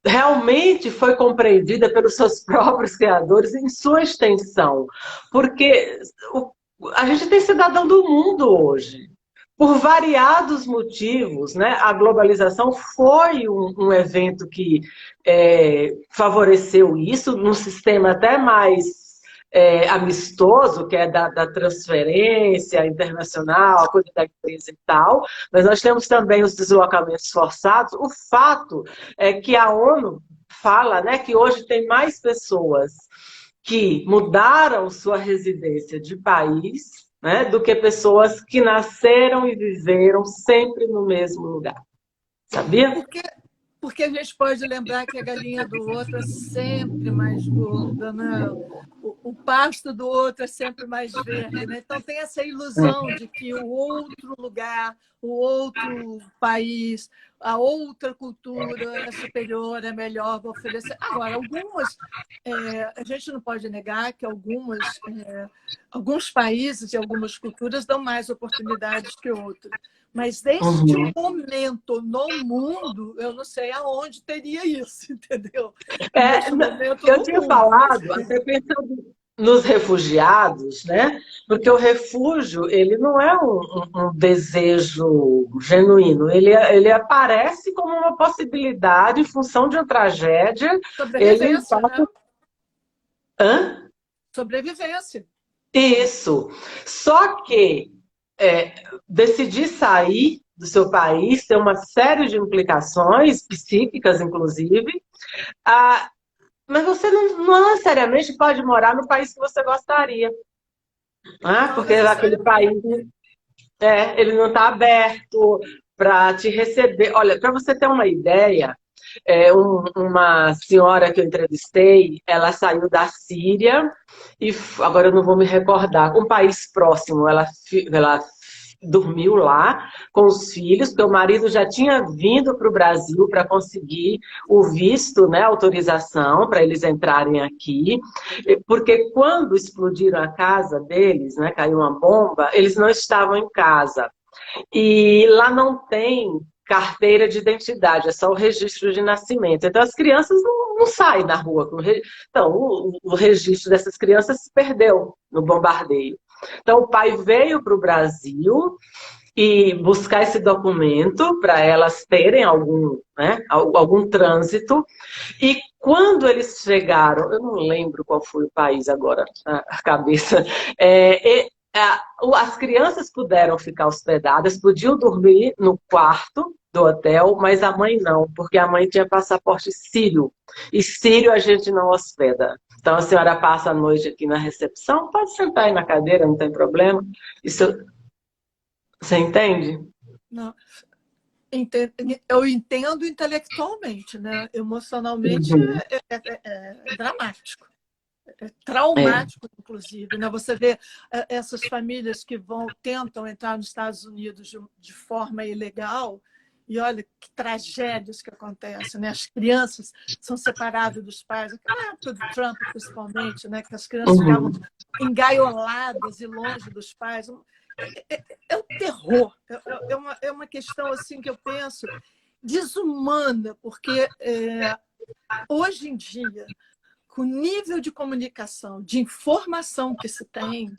realmente foi compreendida pelos seus próprios criadores em sua extensão. Porque a gente tem cidadão do mundo hoje. Por variados motivos, né? A globalização foi um evento que favoreceu isso, num sistema até mais amistoso, que é da transferência internacional, a coisa da empresa e tal, mas nós temos também os deslocamentos forçados. O fato é que a ONU fala, né, que hoje tem mais pessoas que mudaram sua residência de país, né, do que pessoas que nasceram e viveram sempre no mesmo lugar. Sabia? Porque a gente pode lembrar que a galinha do outro é sempre mais gorda, né? O pasto do outro é sempre mais verde, né? Então tem essa ilusão de que o outro lugar, o outro país, a outra cultura é superior, é melhor, vai oferecer. Agora, a gente não pode negar que alguns países e algumas culturas dão mais oportunidades que outros. Mas neste momento no mundo, eu não sei aonde teria isso, entendeu? Eu tinha falado, até pensando nos refugiados, né? Porque o refúgio, ele não é um desejo genuíno, ele aparece como uma possibilidade em função de uma tragédia. Sobrevivência, né? Hã? Sobrevivência. Isso. Só que decidir sair do seu país tem uma série de implicações psíquicas, inclusive. Mas você não necessariamente pode morar no país que você gostaria. Porque aquele país ele não está aberto para te receber. Olha, para você ter uma ideia, uma senhora que eu entrevistei, ela saiu da Síria e agora eu não vou me recordar, um país próximo, ela dormiu lá com os filhos, porque o marido já tinha vindo para o Brasil para conseguir o visto, né, autorização para eles entrarem aqui, porque quando explodiram a casa deles, né, caiu uma bomba, eles não estavam em casa. E lá não tem carteira de identidade, é só o registro de nascimento. Então as crianças não saem na rua. Então o registro dessas crianças se perdeu no bombardeio. Então o pai veio para o Brasil e buscar esse documento para elas terem algum trânsito. E quando eles chegaram, eu não lembro qual foi o país agora, a cabeça, as crianças puderam ficar hospedadas, podiam dormir no quarto do hotel, mas a mãe não, porque a mãe tinha passaporte sírio. E sírio a gente não hospeda. Então a senhora passa a noite aqui na recepção, pode sentar aí na cadeira, não tem problema. Isso, você entende? Não. Eu entendo intelectualmente, né? Emocionalmente é dramático. É traumático, inclusive, né? Você vê essas famílias que tentam entrar nos Estados Unidos de forma ilegal e olha que tragédias que acontecem, né? As crianças são separadas dos pais, naquela época do Trump, principalmente, né? Que as crianças ficavam engaioladas e longe dos pais. É um terror, é uma questão assim que eu penso desumana, porque hoje em dia com o nível de comunicação, de informação que se tem,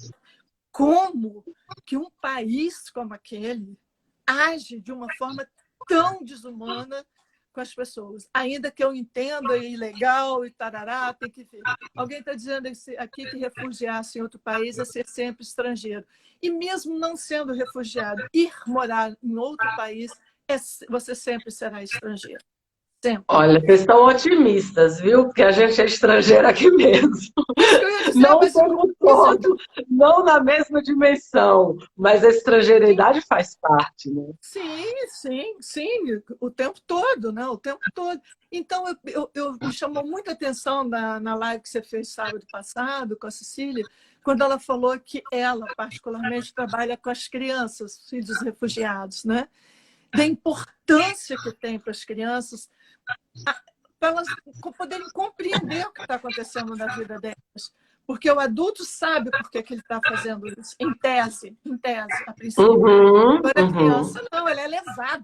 como que um país como aquele age de uma forma tão desumana com as pessoas. Ainda que eu entenda, é ilegal e tarará, tem que ver. Alguém está dizendo aqui que refugiar-se em outro país é ser sempre estrangeiro. E mesmo não sendo refugiado, ir morar em outro país, você sempre será estrangeiro. Sempre. Olha, vocês estão otimistas, viu? Porque a gente é estrangeiro aqui mesmo. Isso que eu ia dizer, Não o mas tempo todo, não na mesma dimensão, mas a estrangeiridade faz parte, né? Sim, o tempo todo, né? O tempo todo. Então, me chamou muita atenção na live que você fez sábado passado com a Cecília, quando ela falou que ela, particularmente, trabalha com as crianças, filhos refugiados, né? Da importância que tem para as crianças, para elas poderem compreender o que está acontecendo na vida delas. Porque o adulto sabe por que ele está fazendo isso, em tese, a princípio. Agora, a criança não, ela é levada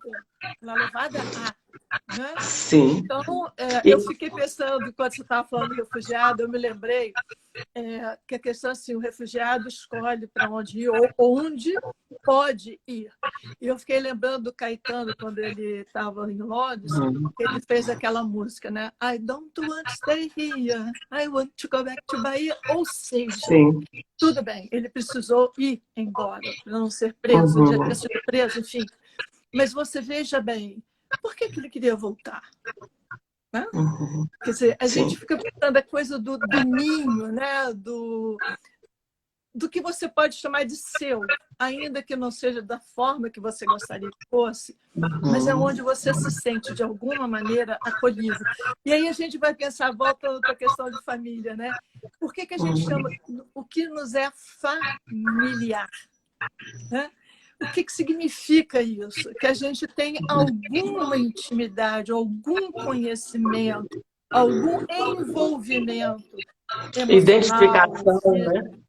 a, né? Sim. Então, eu fiquei pensando, quando você estava falando de refugiado, eu me lembrei que a questão assim, o refugiado escolhe para onde ir ou onde pode ir. E eu fiquei lembrando do Caetano, quando ele estava em Londres, que ele fez aquela música, né? I don't want to stay here, I want to go back to Bahia. Ou seja, tudo bem, ele precisou ir embora, para não ser preso, ele já tinha sido preso, enfim. Mas você veja bem, por que ele queria voltar? Né? Quer dizer, a gente fica pensando a coisa do ninho, né? do que você pode chamar de seu, ainda que não seja da forma que você gostaria que fosse, mas é onde você se sente, de alguma maneira, acolhido. E aí a gente vai pensar, volta para a questão de família, né? Por que a gente chama, o que nos é familiar? Né? O que significa isso? Que a gente tem alguma intimidade, algum conhecimento, algum envolvimento emocional. Identificação, né?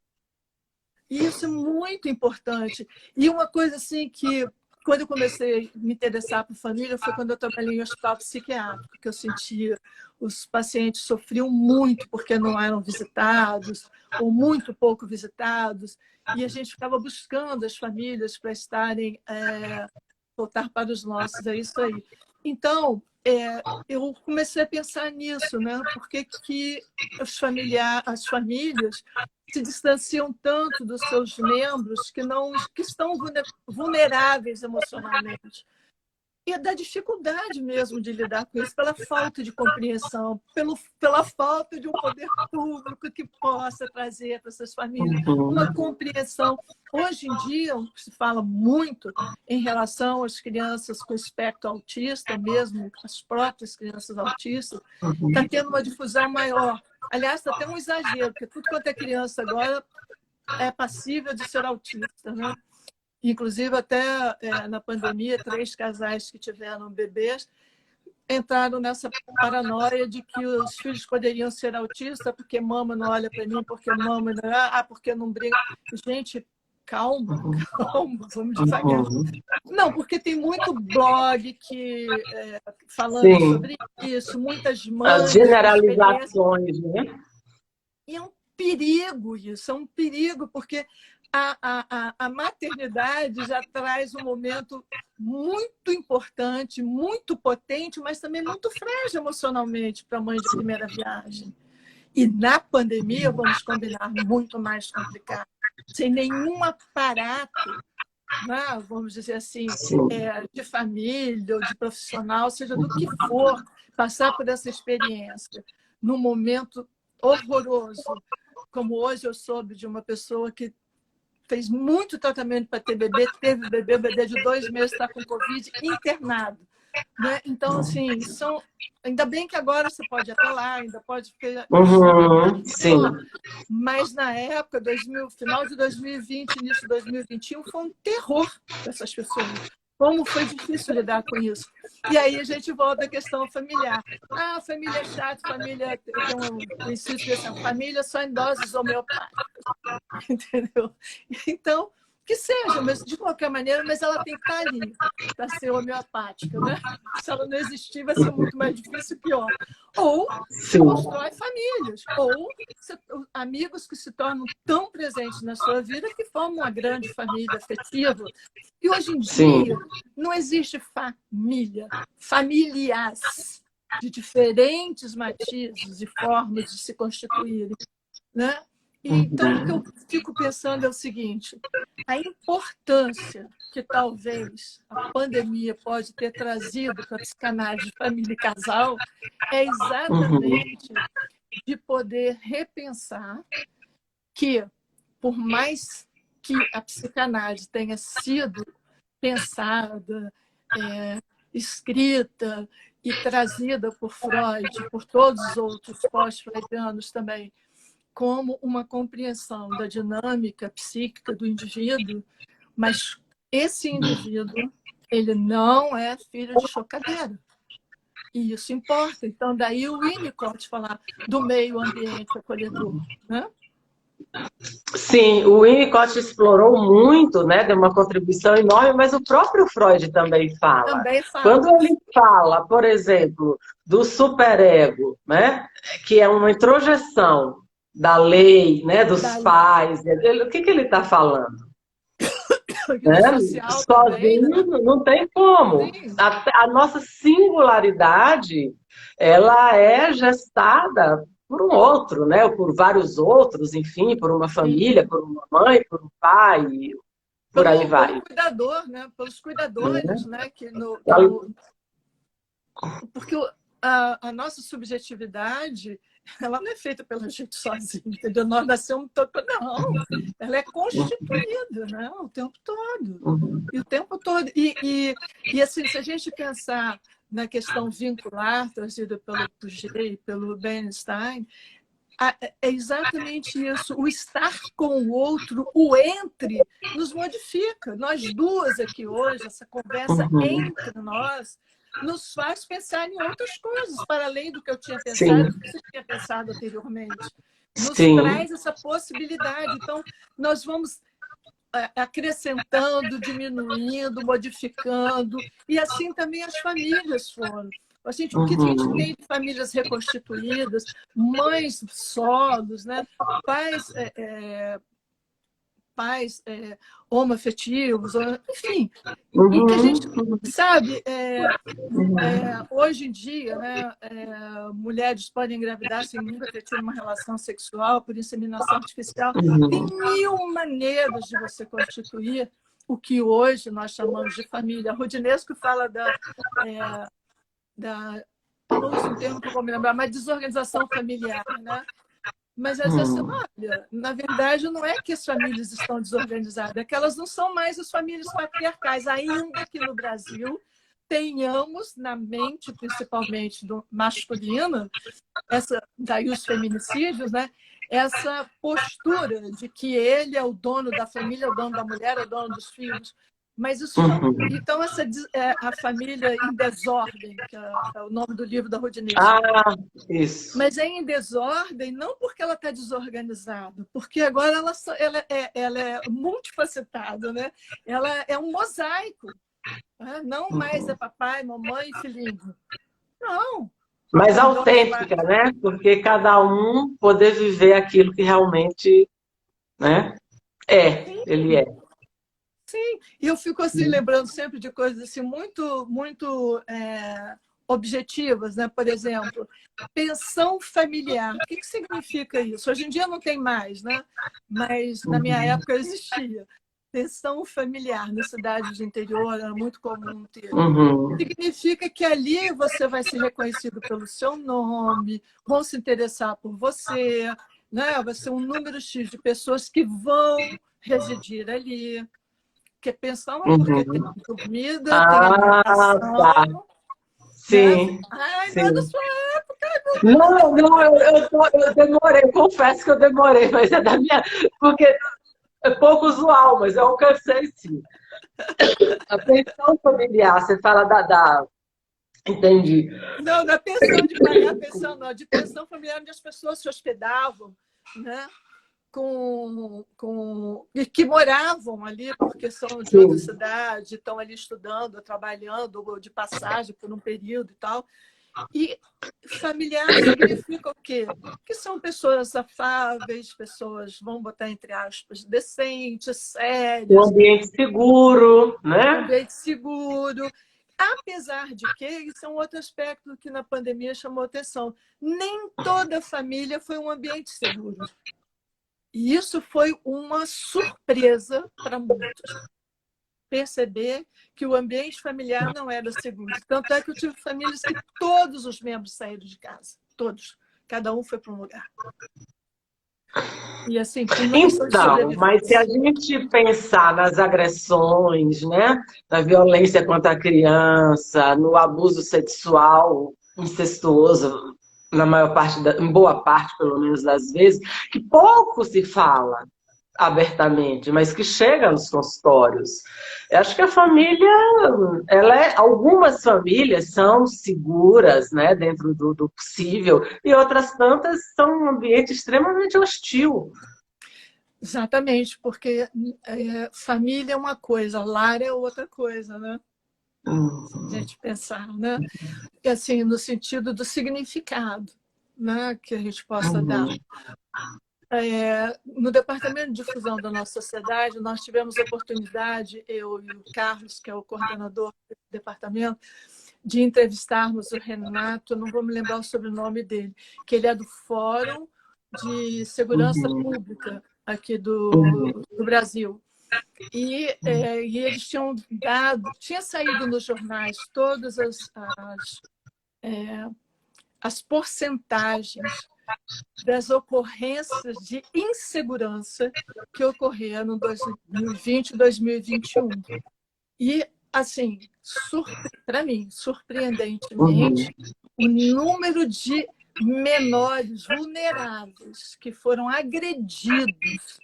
Isso é muito importante. E uma coisa assim que, quando eu comecei a me interessar por família, foi quando eu trabalhei em hospital psiquiátrico, que eu sentia os pacientes sofriam muito porque não eram visitados, ou muito pouco visitados, e a gente ficava buscando as famílias para estarem, voltar para os nossos, é isso aí. Então, eu comecei a pensar nisso, né? Por que as famílias se distanciam tanto dos seus membros que estão vulneráveis emocionalmente? E da dificuldade mesmo de lidar com isso, pela falta de compreensão, pela falta de um poder público que possa trazer para essas famílias uma compreensão. Hoje em dia, se fala muito em relação às crianças com espectro autista, mesmo as próprias crianças autistas, está tendo uma difusão maior. Aliás, está até um exagero, porque tudo quanto é criança agora é passível de ser autista, né? Inclusive, até na pandemia, 3 casais que tiveram bebês entraram nessa paranoia de que os filhos poderiam ser autistas porque mama não olha para mim, porque mama não... porque não briga. Gente, calma, vamos devagar. Não, porque tem muito blog falando sobre isso, muitas mães... As generalizações, né? E é um perigo isso, é um perigo, porque a maternidade já traz um momento muito importante, muito potente, mas também muito frágil emocionalmente para a mãe de primeira viagem. E na pandemia, vamos combinar, muito mais complicado. Sem nenhum aparato, né, vamos dizer assim, de família ou de profissional, seja do que for, passar por essa experiência num momento horroroso, como hoje eu soube de uma pessoa que fez muito tratamento para ter bebê, teve bebê, o bebê de 2 meses está com Covid, internado. Né? Então, assim, ainda bem que agora você pode ir até lá, ainda pode ficar... sim. Mas na época, final de 2020, início de 2021, foi um terror para essas pessoas. Como foi difícil lidar com isso. E aí a gente volta à questão familiar. Ah, família é chata, família tem um princípio assim, família só em doses homeopáticas. Entendeu? Então, Que seja, mas de qualquer maneira, mas ela tem que estar ali para ser homeopática, né? Se ela não existir, vai ser muito mais difícil e pior. Ou se Sim, constrói famílias, ou amigos que se tornam tão presentes na sua vida que formam uma grande família afetiva. E hoje em sim. dia não existe família, famílias de diferentes matizes e formas de se constituírem, né? E, então, o que eu fico pensando é o seguinte: a importância que talvez a pandemia pode ter trazido para a psicanálise de família e casal é exatamente de poder repensar que, por mais que a psicanálise tenha sido pensada, escrita e trazida por Freud, por todos os outros pós-freudianos também, como uma compreensão da dinâmica psíquica do indivíduo, mas esse indivíduo, ele não é filho de chocadeira. E isso importa. Então, daí o Winnicott falar do meio ambiente acolhedor, né? Sim, o Winnicott explorou muito, né, deu uma contribuição enorme, mas o próprio Freud também fala. Também fala. Quando ele fala, por exemplo, do superego, né, que é uma introjeção da lei, né, dos pais, o que ele está falando? Do social também, né? Sozinho não tem como. A nossa singularidade, ela é gestada por um outro, né? Ou por vários outros, enfim, por uma família, por uma mãe, por um pai, por aí vai. Pelo cuidador, né? Pelos cuidadores, né? Porque a nossa subjetividade, ela não é feita pela gente sozinha, entendeu? Nós nascemos não, ela é constituída, né? O tempo todo. E o tempo todo. E assim, se a gente pensar na questão vincular, trazida pelo Piaget e pelo Bernstein, é exatamente isso. O estar com o outro, o entre, nos modifica. Nós duas aqui hoje, essa conversa entre nós, nos faz pensar em outras coisas, para além do que eu tinha pensado, do que você tinha pensado anteriormente. Nos traz essa possibilidade. Então, nós vamos acrescentando, diminuindo, modificando, e assim também as famílias foram. O que a gente tem de famílias reconstituídas, mães solos, né? Pais homoafetivos, enfim, e que a gente sabe, hoje em dia, né, mulheres podem engravidar sem nunca ter tido uma relação sexual por inseminação artificial. Tem mil maneiras de você constituir o que hoje nós chamamos de família. A Rodinesco fala eu não uso um termo que eu vou me lembrar, mas desorganização familiar, né? Mas às vezes, olha, na verdade, não é que as famílias estão desorganizadas, é que elas não são mais as famílias patriarcais, ainda que no Brasil tenhamos na mente, principalmente do masculino, daí os feminicídios, né? Essa postura de que ele é o dono da família, é o dono da mulher, é o dono dos filhos. Mas isso então essa a família em desordem, que é o nome do livro da Rodinesco. Isso. Mas é em desordem não porque ela está desorganizada, porque agora ela é multifacetada, né? Ela é um mosaico, né? Não mais é papai, mamãe e filhinho. Não. Mais autêntica, né? Porque cada um poder viver aquilo que realmente, né, ele é. Sim, e eu fico assim lembrando sempre de coisas assim muito objetivas, né? Por exemplo, pensão familiar. O que significa isso? Hoje em dia não tem mais, né? Mas na minha época existia. Pensão familiar na cidade de interior era muito comum ter. Significa que ali você vai ser reconhecido pelo seu nome, vão se interessar por você, né? Vai ser um número X de pessoas que vão residir ali. Porque pensão é porque tem comida, tem alimentação. Tá. Sim. Né? Ai, não é da sua época. Não, eu demorei, confesso que eu demorei, mas é da minha. Porque é pouco usual, mas eu alcancei sim. A pensão familiar, você fala da. Entendi. Não, da pensão de pagar pensão, não, de pensão familiar onde as pessoas se hospedavam, né? e que moravam ali, porque são de Sim. outra cidade, estão ali estudando, trabalhando, ou de passagem por um período e tal. E familiar significa o quê? Que são pessoas afáveis, pessoas, vamos botar entre aspas, decentes, Um sérias, ambiente seguro, um né? ambiente seguro. Apesar de que, isso é um outro aspecto que na pandemia chamou atenção, nem toda família foi um ambiente seguro. E isso foi uma surpresa para muitos. Perceber que o ambiente familiar não era seguro. Tanto é que eu tive famílias que todos os membros saíram de casa. Todos. Cada um foi para um lugar. E assim, com uma questão de Então, mas se a sobrevivência. gente pensar nas agressões, né, na violência contra a criança, no abuso sexual incestuoso, na maior parte, em boa parte, pelo menos, das vezes, que pouco se fala abertamente, mas que chega nos consultórios. Eu acho que a família, algumas famílias são seguras, né, dentro do possível, e outras tantas são um ambiente extremamente hostil. Exatamente, porque família é uma coisa, lar é outra coisa, né? Se a gente pensar, né? E assim, no sentido do significado, né, que a gente possa dar. No Departamento de Difusão da nossa sociedade, nós tivemos a oportunidade, eu e o Carlos, que é o coordenador do departamento, de entrevistarmos o Renato, não vou me lembrar o sobrenome dele, que ele é do Fórum de Segurança Pública aqui do Brasil. E eles tinham tinha saído nos jornais todas as porcentagens das ocorrências de insegurança que ocorreram em 2020 e 2021. E, assim, para mim, surpreendentemente, o número de menores vulneráveis que foram agredidos,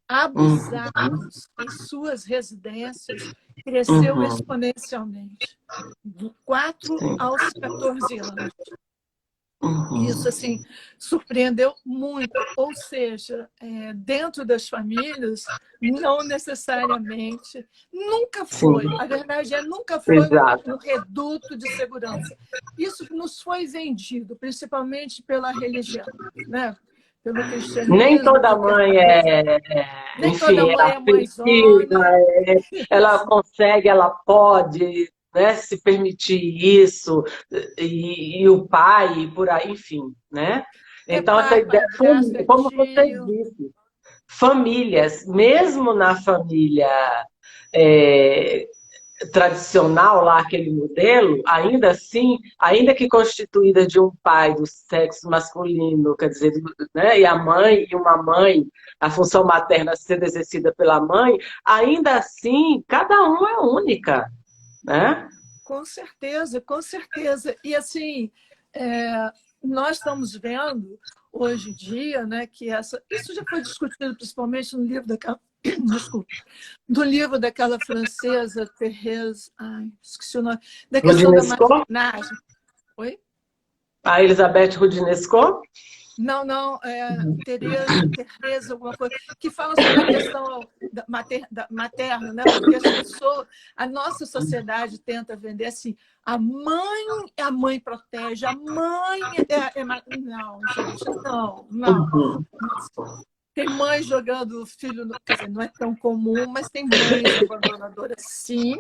abusados em suas residências cresceu exponencialmente, de 4 aos 14 anos. Isso, assim, surpreendeu muito. Ou seja, dentro das famílias, não necessariamente, nunca foi. A verdade nunca foi um reduto de segurança. Isso nos foi vendido, principalmente pela religião, né? Pelo cristianismo. Nem toda mãe Nem toda mãe é afetiva, mãezona. ela consegue, ela pode, né, se permitir isso, e o pai, por aí, enfim, né? Então, essa ideia, como você disse, famílias, mesmo na família tradicional, lá aquele modelo, ainda assim, ainda que constituída de um pai do sexo masculino, quer dizer, né, e a mãe, e uma mãe, a função materna sendo exercida pela mãe, ainda assim, cada uma é única, né? Com certeza, com certeza. E assim, nós estamos vendo hoje em dia, né, que isso já foi discutido principalmente no livro daquela, desculpa, do livro daquela francesa Thérèse, esqueci o nome, da questão da maternagem. Oi? A Elisabeth Roudinesco? Não, Tereza, alguma coisa, que fala sobre a questão materna, né? Porque a nossa sociedade tenta vender assim, a mãe protege, a mãe não, gente, não. Tem mãe jogando o filho, quer dizer, não é tão comum, mas tem mães abandonadoras, sim.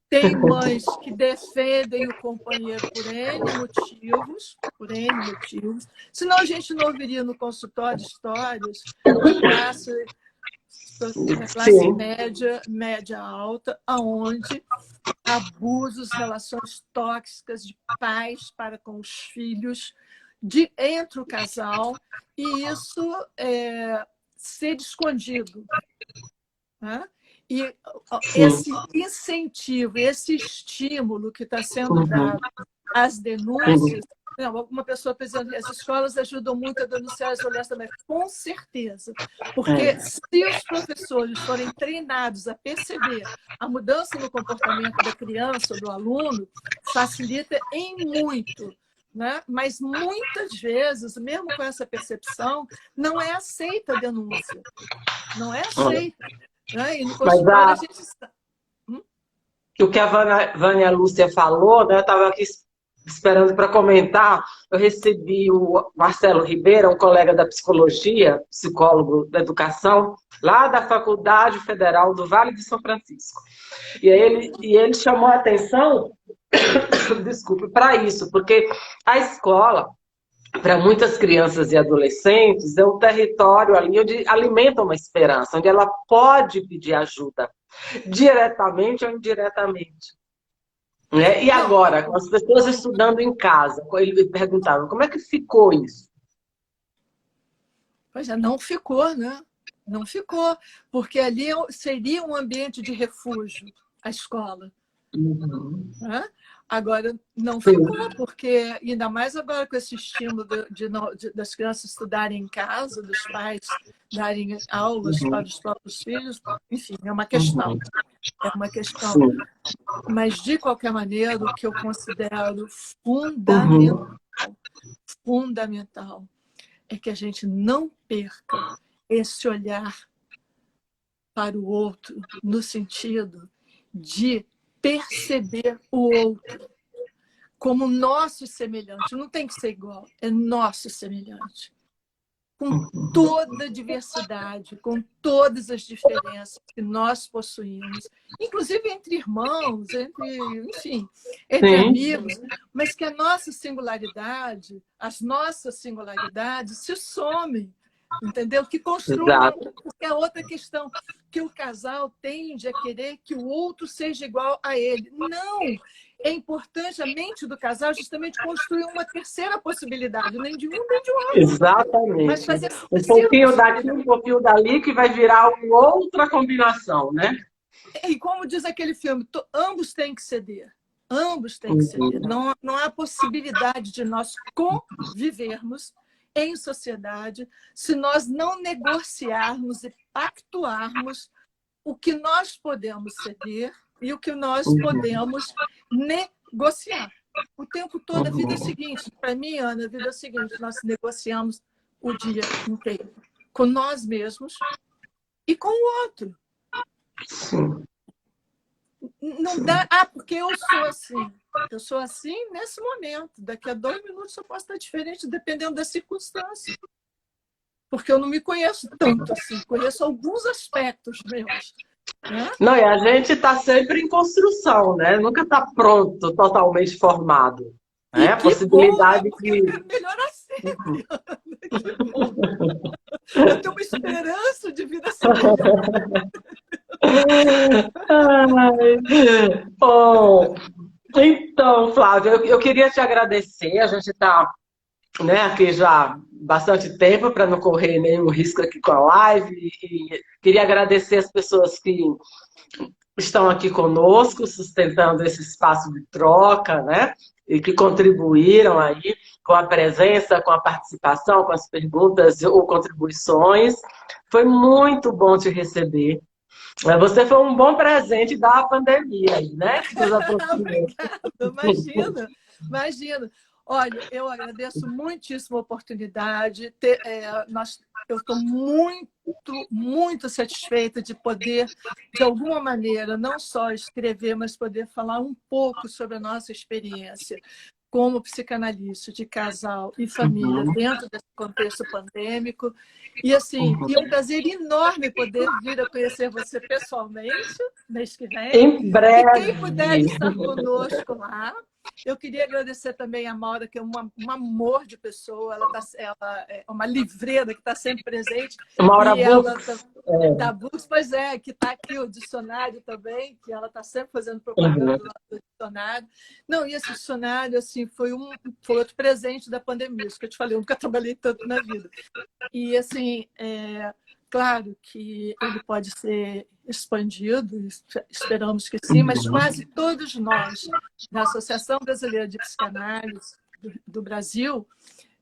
Tem mães que defendem o companheiro por N motivos, senão a gente não ouviria no consultório histórias de classe média alta, aonde abusos, relações tóxicas de pais para com os filhos, entre o casal, e isso ser escondido, né? E esse incentivo, esse estímulo que está sendo dado às denúncias, uma pessoa pensando, as escolas ajudam muito a denunciar as violências também, com certeza, porque se os professores forem treinados a perceber a mudança no comportamento da criança ou do aluno, facilita em muito né? Mas muitas vezes, mesmo com essa percepção, não é aceita a denúncia. Não é aceita. Né? E no consultório a gente está... O que a Vânia Lúcia falou, né? Eu estava aqui esperando para comentar. Eu recebi o Marcelo Ribeiro, um colega da psicologia, psicólogo da educação, lá da Faculdade Federal do Vale de São Francisco. E ele chamou a atenção, desculpe, para isso, porque a escola, para muitas crianças e adolescentes, é um território ali onde alimenta uma esperança, onde ela pode pedir ajuda, diretamente ou indiretamente. Né? E agora, com as pessoas estudando em casa, ele perguntava, como é que ficou isso? Pois é, não ficou, né? Não ficou, porque ali seria um ambiente de refúgio, a escola. Né? Agora, não ficou, porque ainda mais agora com esse estímulo das crianças estudarem em casa, dos pais darem aulas para os próprios filhos, enfim, é uma questão. É uma questão. Mas, de qualquer maneira, o que eu considero fundamental é que a gente não perca esse olhar para o outro, no sentido de perceber o outro como nosso semelhante. Não tem que ser igual, é nosso semelhante. Com toda a diversidade, com todas as diferenças que nós possuímos, inclusive entre irmãos, enfim, entre amigos, mas que a nossa singularidade, as nossas singularidades se somem, entendeu? Que construam, porque é outra questão, que o casal tende a querer que o outro seja igual a ele. Não! É importante a mente do casal justamente construir uma terceira possibilidade, nem de um nem de outro. Exatamente. Mas fazer um pouquinho daqui, um pouquinho dali, que vai virar uma outra combinação, né? E como diz aquele filme, ambos têm que ceder. Ambos têm que ceder. Não há possibilidade de nós convivermos em sociedade se nós não negociarmos e pactuarmos o que nós podemos ceder e o que nós podemos negociar. O tempo todo, a vida é o seguinte, para mim, Ana, a vida é o seguinte, nós negociamos o dia inteiro com nós mesmos e com o outro. Não dá, porque eu sou assim. Eu sou assim nesse momento. Daqui a 2 minutos eu posso estar diferente, dependendo da circunstância. Porque eu não me conheço tanto assim. Conheço alguns aspectos meus. Né? Não, e a gente está sempre em construção, né? Nunca está pronto, totalmente formado. É a possibilidade bom, né? que... Melhorar sempre. Eu tenho uma esperança de vida semelhante. Bom, então, Flávia, eu queria te agradecer. A gente está, né, aqui já há bastante tempo para não correr nenhum risco aqui com a live. E queria agradecer as pessoas que estão aqui conosco, sustentando esse espaço de troca, né? E que contribuíram aí com a presença, com a participação, com as perguntas ou contribuições. Foi muito bom te receber. Você foi um bom presente da pandemia aí, né? Obrigada, imagina. Olha, eu agradeço muitíssimo a oportunidade. Eu estou muito satisfeita de poder, de alguma maneira, não só escrever, mas poder falar um pouco sobre a nossa experiência como psicanalista de casal e família dentro desse contexto pandêmico. E, assim, é um prazer enorme poder vir a conhecer você pessoalmente, mês que vem. Em breve. E quem puder estar conosco lá. Eu queria agradecer também a Maura, que é um amor de pessoa. Ela é uma livreira que está sempre presente. Maura Books. Da Books, pois é, que está aqui o dicionário também, que ela está sempre fazendo propaganda do dicionário. Não, e esse dicionário assim, foi outro presente da pandemia, isso que eu te falei, eu nunca trabalhei tanto na vida. E assim, claro que ele pode ser expandido, esperamos que sim, mas quase todos nós, da Associação Brasileira de Psicanálise do Brasil,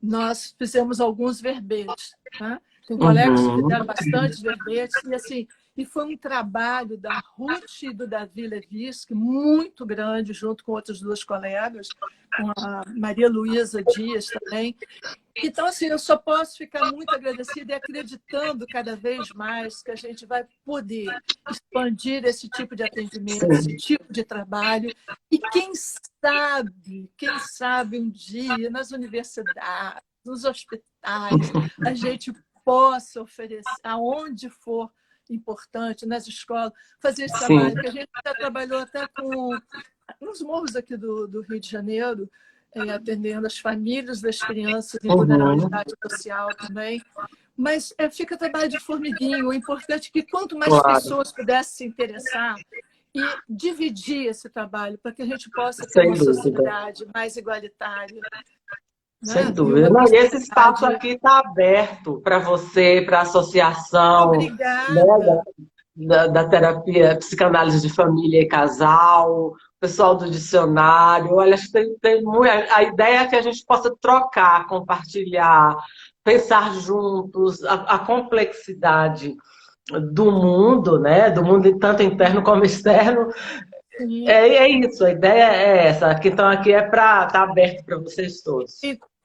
nós fizemos alguns verbetes. Né? Tem colegas que fizeram bastante verbetes, e assim, E foi um trabalho da Ruth e do Davi Levinsky muito grande, junto com outras duas colegas, com a Maria Luísa Dias também. Então, assim, eu só posso ficar muito agradecida e acreditando cada vez mais que a gente vai poder expandir esse tipo de atendimento, esse tipo de trabalho. E quem sabe um dia nas universidades, nos hospitais, a gente possa oferecer, aonde for importante, nas escolas, fazer esse trabalho. Porque a gente já trabalhou até com nos morros aqui do Rio de Janeiro, atendendo as famílias das crianças em vulnerabilidade social também. Mas fica trabalho de formiguinho. O importante é que quanto mais pessoas pudessem se interessar e dividir esse trabalho para que a gente possa ter uma sociedade mais igualitária. Sem dúvida. Não, e esse espaço aqui está aberto para você, para a associação, né, da terapia, psicanálise de família e casal, pessoal do dicionário. Olha, acho que tem a ideia é que a gente possa trocar, compartilhar, pensar juntos a complexidade do mundo, né? Do mundo tanto interno como externo. É isso, a ideia é essa. Então, aqui é para estar aberto para vocês todos.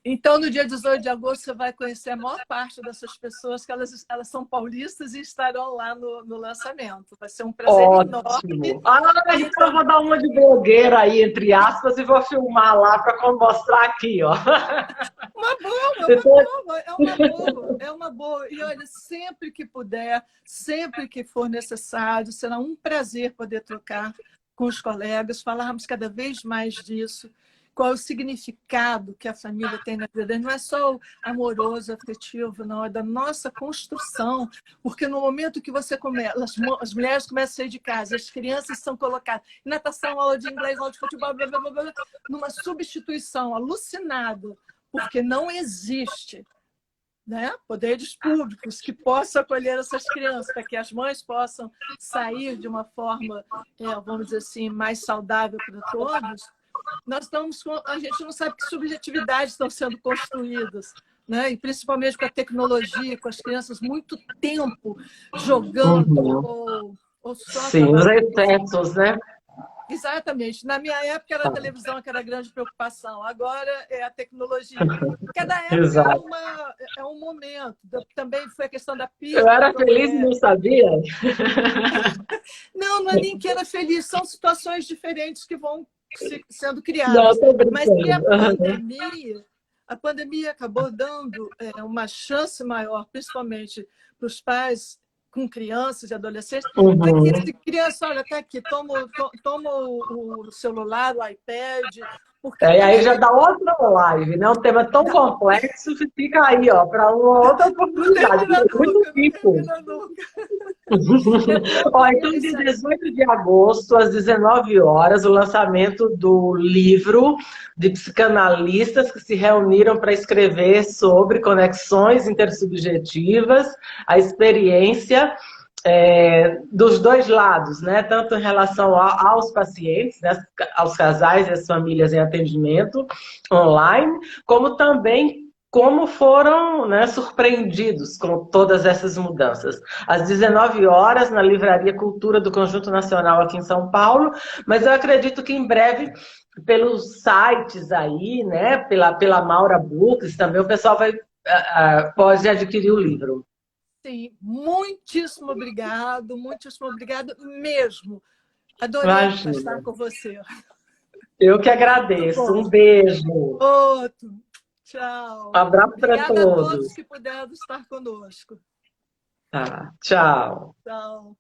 Então, no dia 18 de agosto, você vai conhecer a maior parte dessas pessoas, que elas são paulistas e estarão lá no lançamento. Vai ser um prazer enorme. Então eu vou dar uma de blogueira aí, entre aspas, e vou filmar lá para mostrar aqui, ó. É uma boa. E olha, sempre que puder, sempre que for necessário, será um prazer poder trocar com os colegas, falarmos cada vez mais disso. Qual é o significado que a família tem na vida? Não é só o amoroso, afetivo, não, é da nossa construção. Porque no momento que você começa, as mulheres começam a sair de casa, as crianças são colocadas em natação, aula de inglês, aula de futebol, blá, blá, blá, blá, numa substituição alucinada, porque não existe, né, poderes públicos que possam acolher essas crianças, para que as mães possam sair de uma forma, vamos dizer assim, mais saudável para todos. A gente não sabe que subjetividades estão sendo construídas, né? E principalmente com a tecnologia, com as crianças muito tempo jogando ou só sim, os excessos, né? Exatamente. Na minha época era a televisão que era a grande preocupação, agora é a tecnologia. Cada época é um momento. Também foi a questão da pista. Eu era feliz e não sabia? Não é nem que era feliz, são situações diferentes que vão sendo criadas. Mas que a pandemia acabou dando uma chance maior, principalmente para os pais com crianças e adolescentes, para que essa criança, olha, tá aqui, toma o celular, o iPad. Porque aí já dá outra live, né? Um tema tão complexo que fica aí, ó, para uma outra oportunidade. Muito rico. Então, dia 18 de agosto, às 19 horas, o lançamento do livro de psicanalistas que se reuniram para escrever sobre conexões intersubjetivas, a experiência dos dois lados, né? Tanto em relação aos pacientes, né? Aos casais e às famílias em atendimento online, como também como foram, né, surpreendidos com todas essas mudanças. Às 19 horas, na Livraria Cultura do Conjunto Nacional aqui em São Paulo, mas eu acredito que em breve, pelos sites aí, né, pela Maura Books, também o pessoal pode adquirir o livro. Sim, muitíssimo obrigado mesmo. Adorei estar com você. Eu que agradeço. Um beijo. Outro. Tchau. Um abraço para todos. Obrigada a todos que puderam estar conosco. Tchau. Tchau.